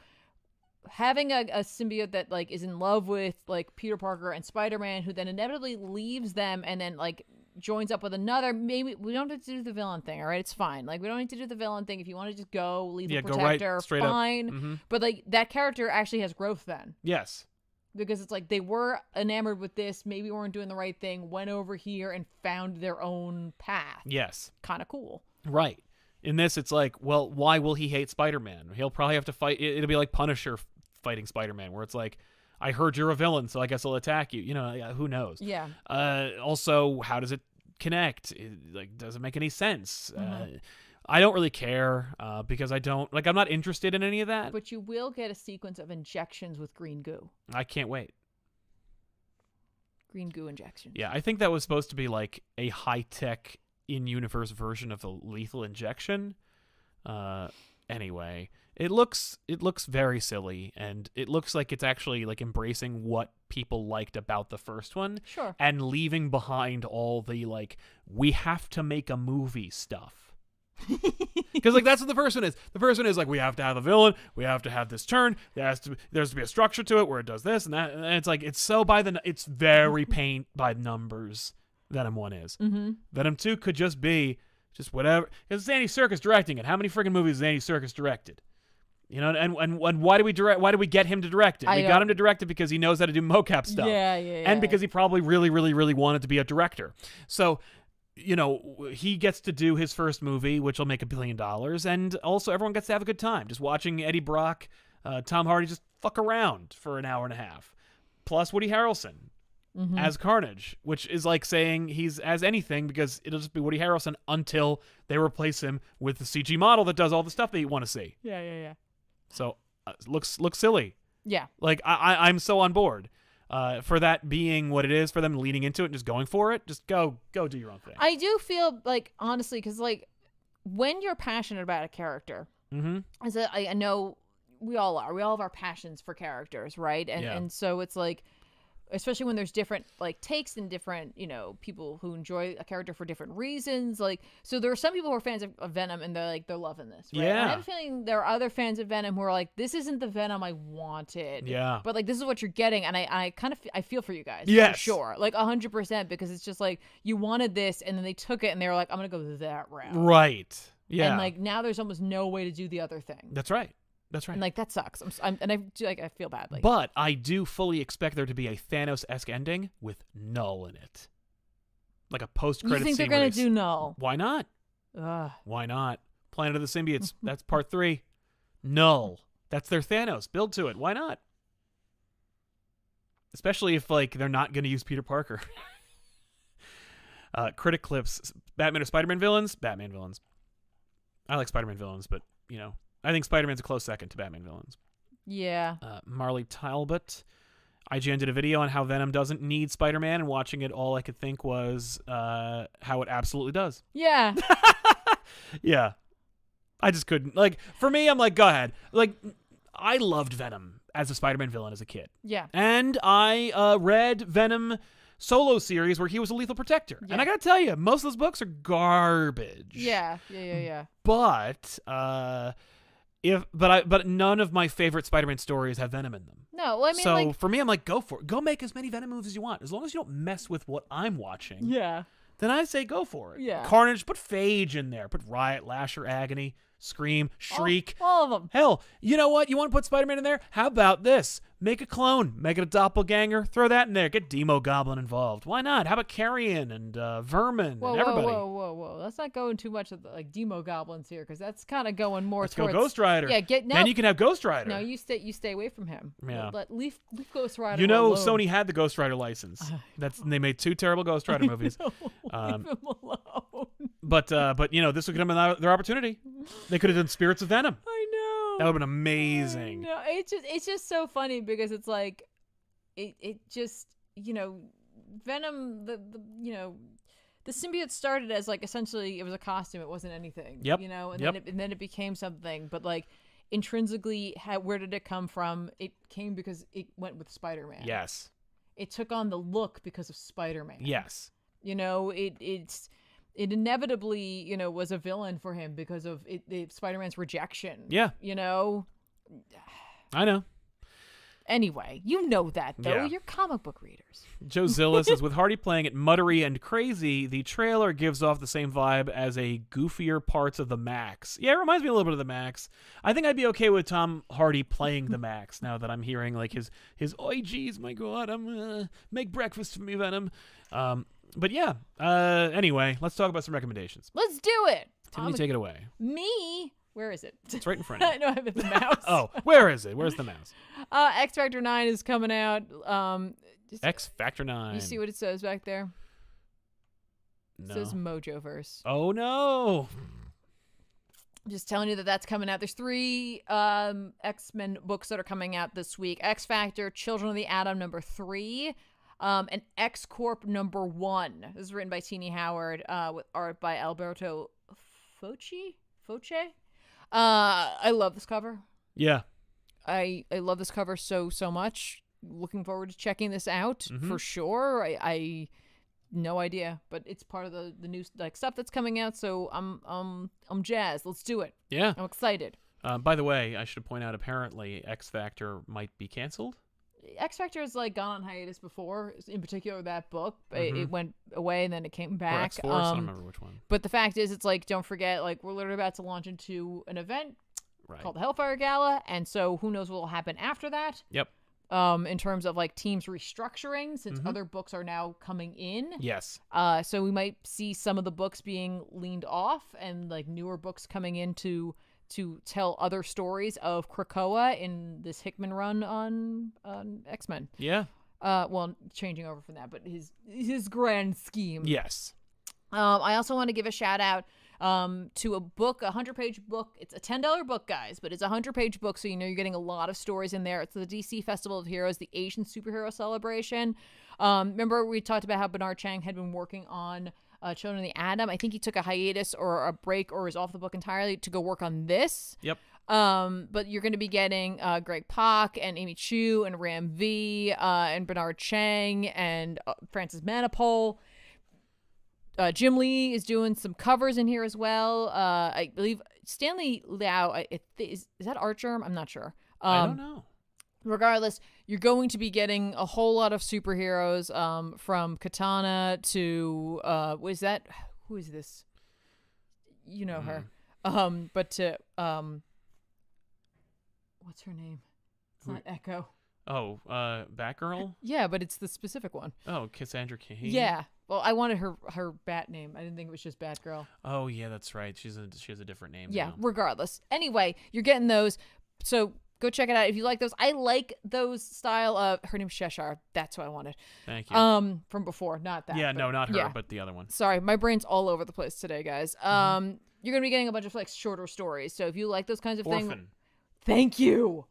having a symbiote that like is in love with like Peter Parker and Spider-Man, who then inevitably leaves them and then like joins up with another, maybe we don't have to do the villain thing, all right? It's fine. Like, we don't need to do the villain thing. If you want to just go leave the protector, right, straight fine. up. Mm-hmm. But like that character actually has growth then. Yes. Because it's like they were enamored with this, maybe weren't doing the right thing, went over here and found their own path. Yes. Kind of cool. Right. In this, it's like, well, why will he hate Spider-Man? He'll probably have to fight. It'll be like Punisher fighting Spider-Man, where it's like, I heard you're a villain, so I guess I'll attack you. You know, who knows? Yeah. Also, how does it connect? Does it make any sense? I don't really care because I'm not interested in any of that. But you will get a sequence of injections with green goo. I can't wait. Green goo injections. Yeah, I think that was supposed to be like a high-tech in-universe version of a lethal injection. Anyway, it looks very silly, and it looks like it's actually like embracing what people liked about the first one. Sure. And leaving behind all the like, we have to make a movie stuff. Because like that's what the first one is. The first one is like, we have to have a villain, we have to have this turn, there's to be a structure to it where it does this and that, and it's like it's very paint by numbers. Venom 1 is. Mm-hmm. Venom 2 could just be just whatever, because it's Andy Serkis directing it. How many freaking movies has Andy Serkis directed? You know, and why do we get him to direct it? We got him to direct it because he knows how to do mocap stuff. Yeah. And because he probably really, really, really wanted to be a director. So, you know, he gets to do his first movie, which will make $1 billion, and also everyone gets to have a good time just watching Eddie Brock, Tom Hardy just fuck around for an hour and a half. Plus Woody Harrelson as Carnage, which is like saying he's as anything, because it'll just be Woody Harrelson until they replace him with the CG model that does all the stuff that you want to see. Yeah. So looks silly. Yeah. Like I'm so on board for that being what it is, for them leaning into it and just going for it. Just go do your own thing. I do feel like, honestly, because like when you're passionate about a character, as I know we all are. We all have our passions for characters, right? And so it's like, especially when there's different like takes and different, people who enjoy a character for different reasons. Like, so there are some people who are fans of Venom and they're loving this. Right? Yeah. And I have a feeling there are other fans of Venom who are like, this isn't the Venom I wanted. Yeah. But like, this is what you're getting. And I kind of, I feel for you guys. Yes. For sure. Like 100%, because it's just like, you wanted this and then they took it and they were like, I'm going to go that route. Right. Yeah. And like, now there's almost no way to do the other thing. That's right. That's right. And like, that sucks. I feel bad. Like, but I do fully expect there to be a Thanos-esque ending with Null in it. Like a post-credit you think scene. They're going to do Null? Why not? Ugh. Why not? Planet of the Symbiotes. That's part 3. Null. That's their Thanos. Build to it. Why not? Especially if like they're not going to use Peter Parker. Critic clips. Batman or Spider-Man villains? Batman villains. I like Spider-Man villains, but, I think Spider-Man's a close second to Batman villains. Yeah. Marley Talbot. IGN did a video on how Venom doesn't need Spider-Man, and watching it, all I could think was how it absolutely does. Yeah. Yeah. I just couldn't. Like, for me, I'm like, go ahead. Like, I loved Venom as a Spider-Man villain as a kid. Yeah. And I read Venom solo series where he was a lethal protector. Yeah. And I gotta tell you, most of those books are garbage. Yeah. But but none of my favorite Spider-Man stories have Venom in them. No, I mean, so like, for me, I'm like, go for it. Go make as many Venom movies as you want. As long as you don't mess with what I'm watching, yeah. then I say go for it. Yeah. Carnage, put Phage in there. Put Riot, Lasher, Agony, Scream, Shriek. All of them. Hell, you know what? You want to put Spider-Man in there? How about this? Make a clone. Make it a doppelganger. Throw that in there. Get Demo Goblin involved. Why not? How about Carrion and Vermin and everybody? Whoa. Let's not go in too much of the like Demo Goblins here, because that's kind of going more Let's towards go Ghost Rider. Yeah, Then you can have Ghost Rider. No, you stay away from him. Yeah. Leave Ghost Rider. You know, alone. Sony had the Ghost Rider license. They made 2 terrible Ghost Rider movies. Leave him alone. But this would give them their opportunity. They could have done Spirits of Venom. I know. That would have been amazing. No, it's just so funny because it's like, it just Venom the symbiote started as like essentially it was a costume. It wasn't anything. Yep. And then it became something. But like intrinsically, where did it come from? It came because it went with Spider-Man. Yes. It took on the look because of Spider-Man. Yes. It inevitably, was a villain for him because of Spider-Man's rejection. Yeah. I know. Anyway, that, though. Yeah. You're comic book readers. Joe Zilla says, with Hardy playing it muttery and crazy, the trailer gives off the same vibe as a goofier parts of the Max. Yeah, it reminds me a little bit of the Max. I think I'd be okay with Tom Hardy playing the Max now that I'm hearing like his "Oi, geez, my God, I'm make breakfast for me, Venom." But yeah. Anyway, let's talk about some recommendations. Let's do it. Tiffany, take it away. Me. Where is it? It's right in front of you. I know I have it, the mouse. Oh, where is it? Where's the mouse? X Factor 9 is coming out. X Factor 9. You see what it says back there? No. It says Mojoverse. Oh, no. I'm just telling you that's coming out. There's 3 X-Men books that are coming out this week. X Factor, Children of the Atom #3, and X Corp #1. This is written by Teenie Howard with art by Alberto Foce? I love this cover. Yeah. I love this cover so much. Looking forward to checking this out for sure. I no idea, but it's part of the new like stuff that's coming out, so I'm jazzed. Let's do it. Yeah. I'm excited. By the way, I should point out apparently X Factor might be canceled. X Factor has like gone on hiatus before, in particular that book. It went away and then it came back. Or X-Force, I don't remember which one. But the fact is, it's like, don't forget, like we're literally about to launch into an event called the Hellfire Gala, and so who knows what will happen after that. Yep. In terms of like teams restructuring, since other books are now coming in. Yes. So we might see some of the books being leaned off and like newer books coming in to tell other stories of Krakoa in this Hickman run on X-Men. Yeah. Well, changing over from that, but his grand scheme. Yes. I also want to give a shout out to a book, a 100-page book. It's a $10 book, guys, but it's a 100-page book, so you're getting a lot of stories in there. It's the DC Festival of Heroes, the Asian Superhero Celebration. Remember we talked about how Bernard Chang had been working on Children of the Atom. I think he took a hiatus or a break or is off the book entirely to go work on this. Yep. But you're going to be getting Greg Pak and Amy Chu and Ram V and Bernard Chang and Francis Manipul. Jim Lee is doing some covers in here as well. I believe Stanley Liao, is that Art Germ? I'm not sure. I don't know. Regardless, you're going to be getting a whole lot of superheroes from Katana to who is this? You know her. But to what's her name? It's not Echo. Oh, Batgirl? Yeah, but it's the specific one. Oh, Cassandra Cain. Yeah. Well, I wanted her bat name. I didn't think it was just Batgirl. Oh, yeah, that's right. She has a different name Yeah, now. regardless. Anyway, you're getting those. So go check it out if you like those. I like those style of, her name's Cheshire. That's what I wanted. Thank you. From before, not that. Yeah, but, no, not her, yeah. but the other one. Sorry, my brain's all over the place today, guys. You're gonna be getting a bunch of like shorter stories. So if you like those kinds of things, thank you.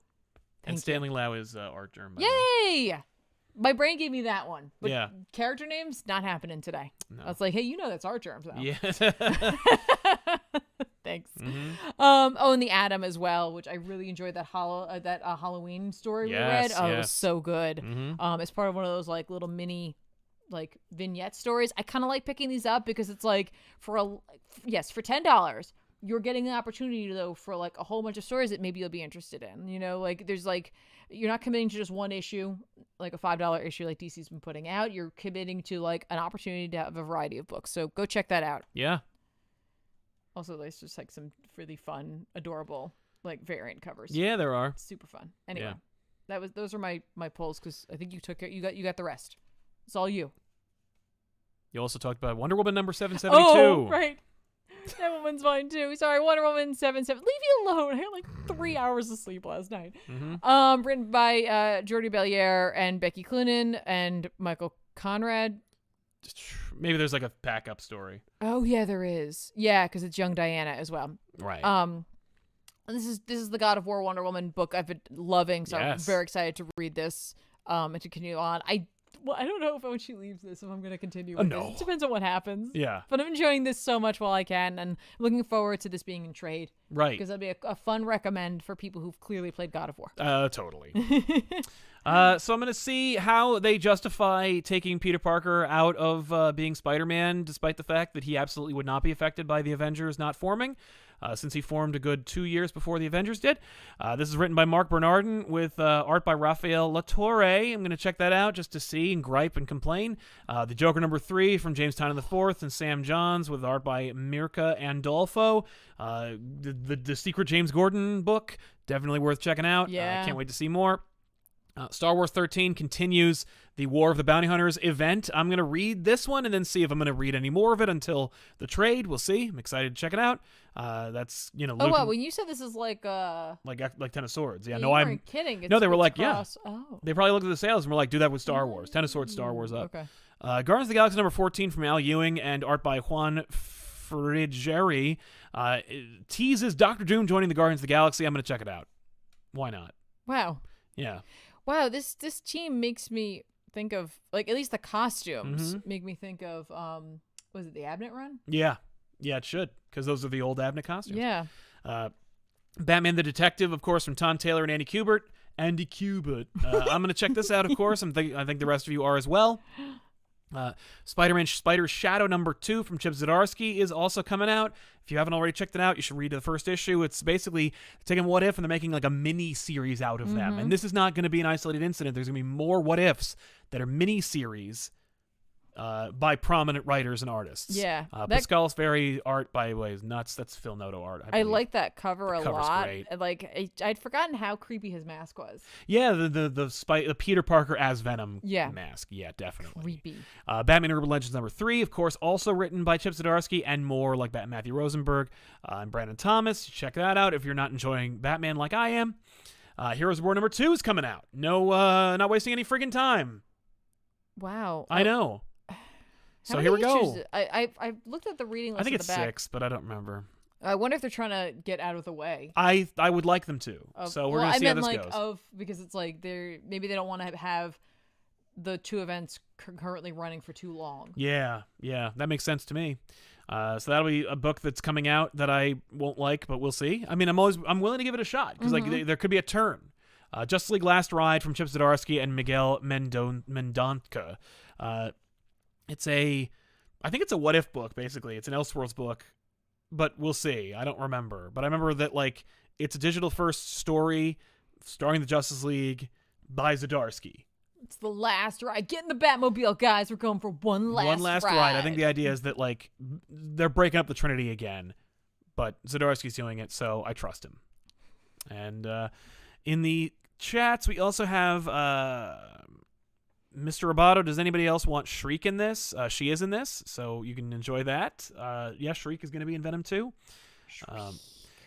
And Stanley Lau is Art Germ. Yay! My brain gave me that one. But yeah. Character names, not happening today. No. I was like, hey, that's Art Germs now. Yeah. Thanks. Mm-hmm. And the Atom as well, which I really enjoyed that Halloween story we read. Oh, it was so good. Mm-hmm. It's part of one of those like little mini like vignette stories. I kind of like picking these up because it's like for $10. You're getting the opportunity though for like a whole bunch of stories that maybe you'll be interested in. You know, like there's like, you're not committing to just one issue, like a $5 issue like DC's been putting out. You're committing to like an opportunity to have a variety of books. So go check that out. Yeah. Also, there's just like some really fun, adorable like variant covers. Yeah, there are. Super fun. Anyway, those are my polls because I think you took it. You got the rest. It's all you. You also talked about Wonder Woman number 772. Oh, right. That woman's mine too. Sorry, Wonder Woman 77. Leave me alone. I had like 3 hours of sleep last night. Mm-hmm. Written by Jordi Bellier and Becky Cloonan and Michael Conrad. Maybe there's like a backup story. Oh yeah, there is. Yeah, because it's young Diana as well. Right. This is the God of War Wonder Woman book I've been loving, so I'm very excited to read this and to continue on. I don't know if when she leaves this, if I'm going to continue with this. It depends on what happens. Yeah. But I'm enjoying this so much while I can, and looking forward to this being in trade. Right. Because that'll be a fun recommend for people who've clearly played God of War. Totally. So I'm going to see how they justify taking Peter Parker out of being Spider-Man, despite the fact that he absolutely would not be affected by the Avengers not forming. Since he formed a good 2 years before the Avengers did. This is written by Mark Bernardin with art by Rafael Latorre. I'm going to check that out just to see and gripe and complain. The Joker number 3 from James Tynion IV and Sam Johns with art by Mirka Andolfo. The Secret James Gordon book, definitely worth checking out. Yeah. Can't wait to see more. Star Wars 13 continues the War of the Bounty Hunters event. I'm going to read this one and then see if I'm going to read any more of it until the trade. We'll see. I'm excited to check it out. That's, Luke. Oh, wow. When you said this is like Ten of Swords. Yeah, no, I'm kidding. No, they were like, cross. Yeah. Oh. They probably looked at the sales and were like, do that with Star Wars. Ten of Swords, Star Wars up. Okay. Guardians of the Galaxy number 14 from Al Ewing and art by Juan Frigeri. Teases Doctor Doom joining the Guardians of the Galaxy. I'm going to check it out. Why not? Wow. Yeah. Wow, this team makes me think of, like, at least the costumes make me think of, was it the Abnett run? Yeah. Yeah, it should, because those are the old Abnett costumes. Yeah. Batman the Detective, of course, from Tom Taylor and Andy Kubert. I'm going to check this out, of course. I think the rest of you are as well. Spider-Man Spider Shadow number 2 from Chip Zdarsky is also coming out. If you haven't already checked it out, you should read the first issue. It's basically taking What If and they're making like a mini series out of them. And this is not going to be an isolated incident. There's going to be more What Ifs that are mini series by prominent writers and artists. Yeah. Pascal's very art, by the way, is nuts. That's Phil Noto art. I like that cover a lot. Great. Like I'd forgotten how creepy his mask was. Yeah, the Peter Parker as Venom mask. Yeah, definitely. Creepy. Batman Urban Legends number 3, of course, also written by Chip Zdarsky and more like Matthew Rosenberg and Brandon Thomas. Check that out if you're not enjoying Batman like I am. Heroes of War number 2 is coming out. No, not wasting any friggin' time. Wow. I know. So here we go. I looked at the reading list. I think at it's the back. 6, but I don't remember. I wonder if they're trying to get out of the way. I would like them to. So we're gonna see how this goes. Because it's like maybe they don't want to have the two events concurrently running for too long. Yeah, that makes sense to me. So that'll be a book that's coming out that I won't like, but we'll see. I mean, I'm willing to give it a shot because like there could be a turn. Justice League Last Ride from Chip Zdarsky and Miguel Mendonca. I think it's a what if book, basically. It's an Elseworlds book, but we'll see. I don't remember. But I remember that like it's a digital first story starring the Justice League by Zdarsky. It's the last ride. Get in the Batmobile, guys. We're going for one last ride. I think the idea is that like they're breaking up the Trinity again, but Zdarsky's doing it, so I trust him. And in the chats, we also have Mr. Roboto. Does anybody else want Shriek in this? She is in this, so you can enjoy that. Shriek is going to be in Venom 2.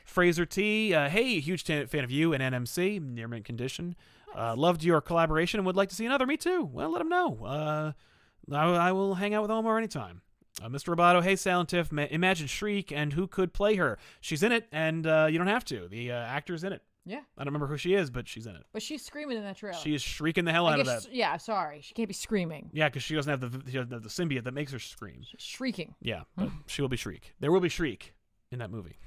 Fraser T. Hey, huge fan of you and NMC. Near mint condition. Loved your collaboration and would like to see another. Me too. Well, let him know. I will hang out with Omar anytime. Mr. Roboto, hey, Sal and Tiff, imagine Shriek and who could play her. She's in it, and you don't have to. The actor's in it. Yeah. I don't remember who she is, but she's in it. But she's screaming in that trailer. She is shrieking the hell out of that. Yeah, sorry. She can't be screaming. Yeah, because she doesn't have the symbiote that makes her scream. She's shrieking. Yeah, but she will be Shriek. There will be Shriek in that movie.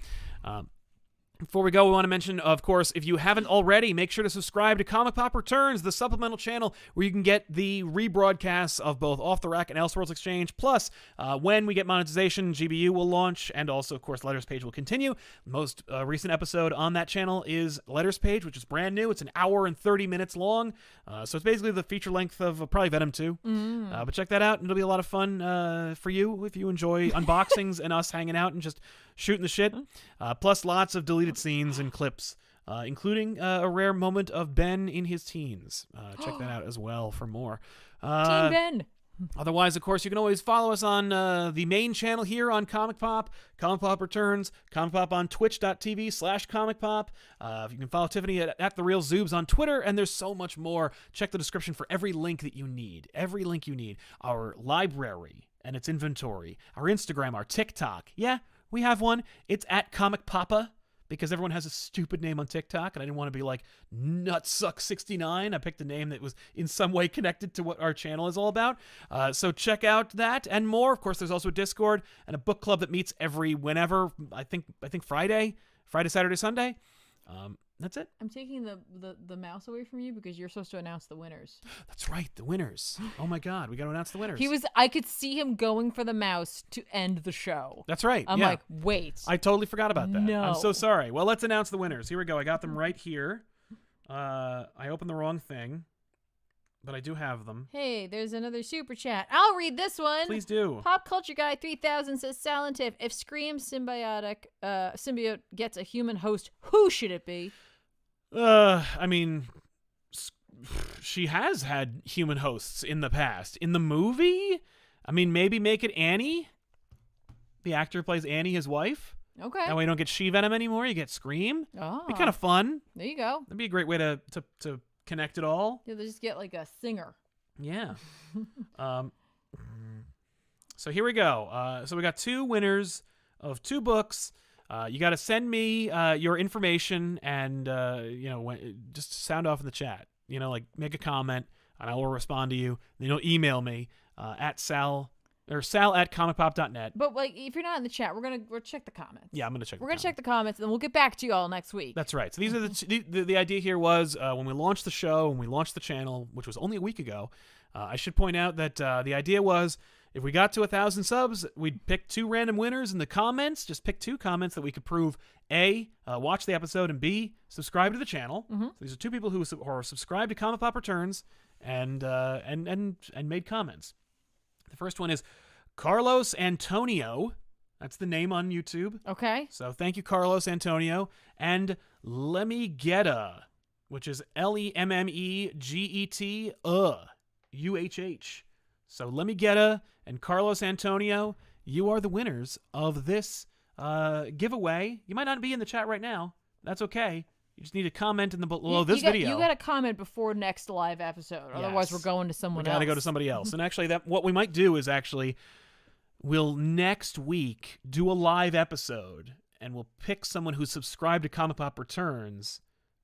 Before we go, we want to mention, of course, if you haven't already, make sure to subscribe to ComicPop Returns, the supplemental channel where you can get the rebroadcasts of both Off the Rack and Elseworlds Exchange. Plus, when we get monetization, GBU will launch, and also, of course, Letters Page will continue. The most recent episode on that channel is Letters Page, which is brand new. It's an hour and 30 minutes long, so it's basically the feature length of probably Venom 2. But check that out, and it'll be a lot of fun for you if you enjoy unboxings and us hanging out and just shooting the shit. Plus, lots of deleted scenes and clips, including a rare moment of Ben in his teens. Check that out as well for more. Teen Ben. Otherwise, of course, you can always follow us on the main channel here on ComicPop, ComicPop Returns, ComicPop on twitch.tv/ComicPop. You can follow Tiffany at The Real Zoobs on Twitter, and there's so much more. Check the description for every link that you need. Every link you need. Our library and its inventory. Our Instagram, our TikTok. Yeah, we have one. It's at ComicPapa, because everyone has a stupid name on TikTok, and I didn't want to be like Nutsuck69. I picked a name that was in some way connected to what our channel is all about. So check out that and more. Of course, there's also a Discord and a book club that meets every whenever. I think Friday, Saturday, Sunday. That's it. I'm taking the mouse away from you because you're supposed to announce the winners. That's right, the winners. Oh my God, we got to announce the winners. I could see him going for the mouse to end the show. That's right. I'm like, wait. I totally forgot about that. No. I'm so sorry. Well, let's announce the winners. Here we go. I got them right here. I opened the wrong thing, but I do have them. Hey, there's another super chat. I'll read this one. Please do. Pop Culture Guy 3000 says, Silent if Scream symbiote gets a human host, who should it be? I mean, she has had human hosts in the past. In the movie? I mean, maybe make it Annie? The actor who plays Annie, his wife? Okay. That way you don't get She-Venom anymore, you get Scream. Oh. Be kind of fun. There you go. That'd be a great way to connect it all. Yeah, they just get like a singer. Yeah. So here we go. So we got two winners of two books. You got to send me your information and, just sound off in the chat. Like make a comment and I will respond to you. Then you'll email me at sal@comicpop.net. But like, if you're not in the chat, we'll check the comments. Yeah, I'm going to check. We're going to check the comments and then we'll get back to you all next week. That's right. So these are the idea here was when we launched the show, when we launched the channel, which was only a week ago, I should point out that the idea was if we got to 1,000 subs, we'd pick two random winners in the comments. Just pick two comments that we could prove A, watch the episode, and B, subscribe to the channel. So these are two people who are subscribed to ComicPop Returns and made comments. The first one is Carlos Antonio. That's the name on YouTube. Okay. So thank you, Carlos Antonio. And Lemigeta, which is Lemmeget UHH. So Lemigeta and Carlos Antonio, you are the winners of this giveaway. You might not be in the chat right now. That's okay. You just need to comment below this video. You got to comment before next live episode. Otherwise, we're going to someone else. We got to go to somebody else. And actually, what we might do is we'll next week do a live episode, and we'll pick someone who's subscribed to ComicPop Returns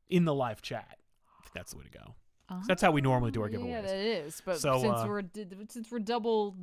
in the live chat. I think that's the way to go. So that's how we normally do our giveaways. Yeah, that is. But so, since we're double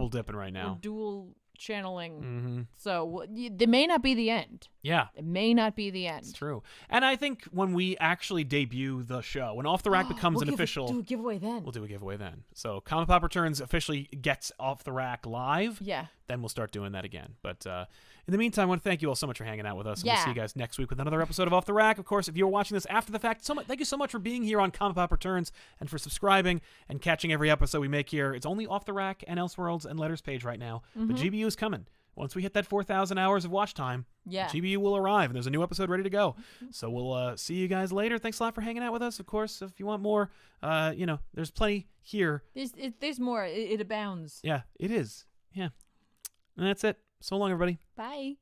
dipping right now. We're dual channeling. So it may not be the end. Yeah. It may not be the end. It's true. And I think when we actually debut the show, when Off the Rack becomes an official... do a giveaway then. We'll do a giveaway then. So ComicPop Returns officially gets Off the Rack live. Yeah. Then we'll start doing that again. But in the meantime, I want to thank you all so much for hanging out with us. And we'll see you guys next week with another episode of Off the Rack. Of course, if you're watching this after the fact, thank you so much for being here on ComicPop Returns and for subscribing and catching every episode we make here. It's only Off the Rack and Elseworlds and Letters page right now. But GBU is coming. Once we hit that 4,000 hours of watch time, GBU will arrive, and there's a new episode ready to go. So we'll see you guys later. Thanks a lot for hanging out with us. Of course, if you want more, there's plenty here. There's more. It abounds. Yeah, it is. Yeah. And that's it. So long, everybody. Bye.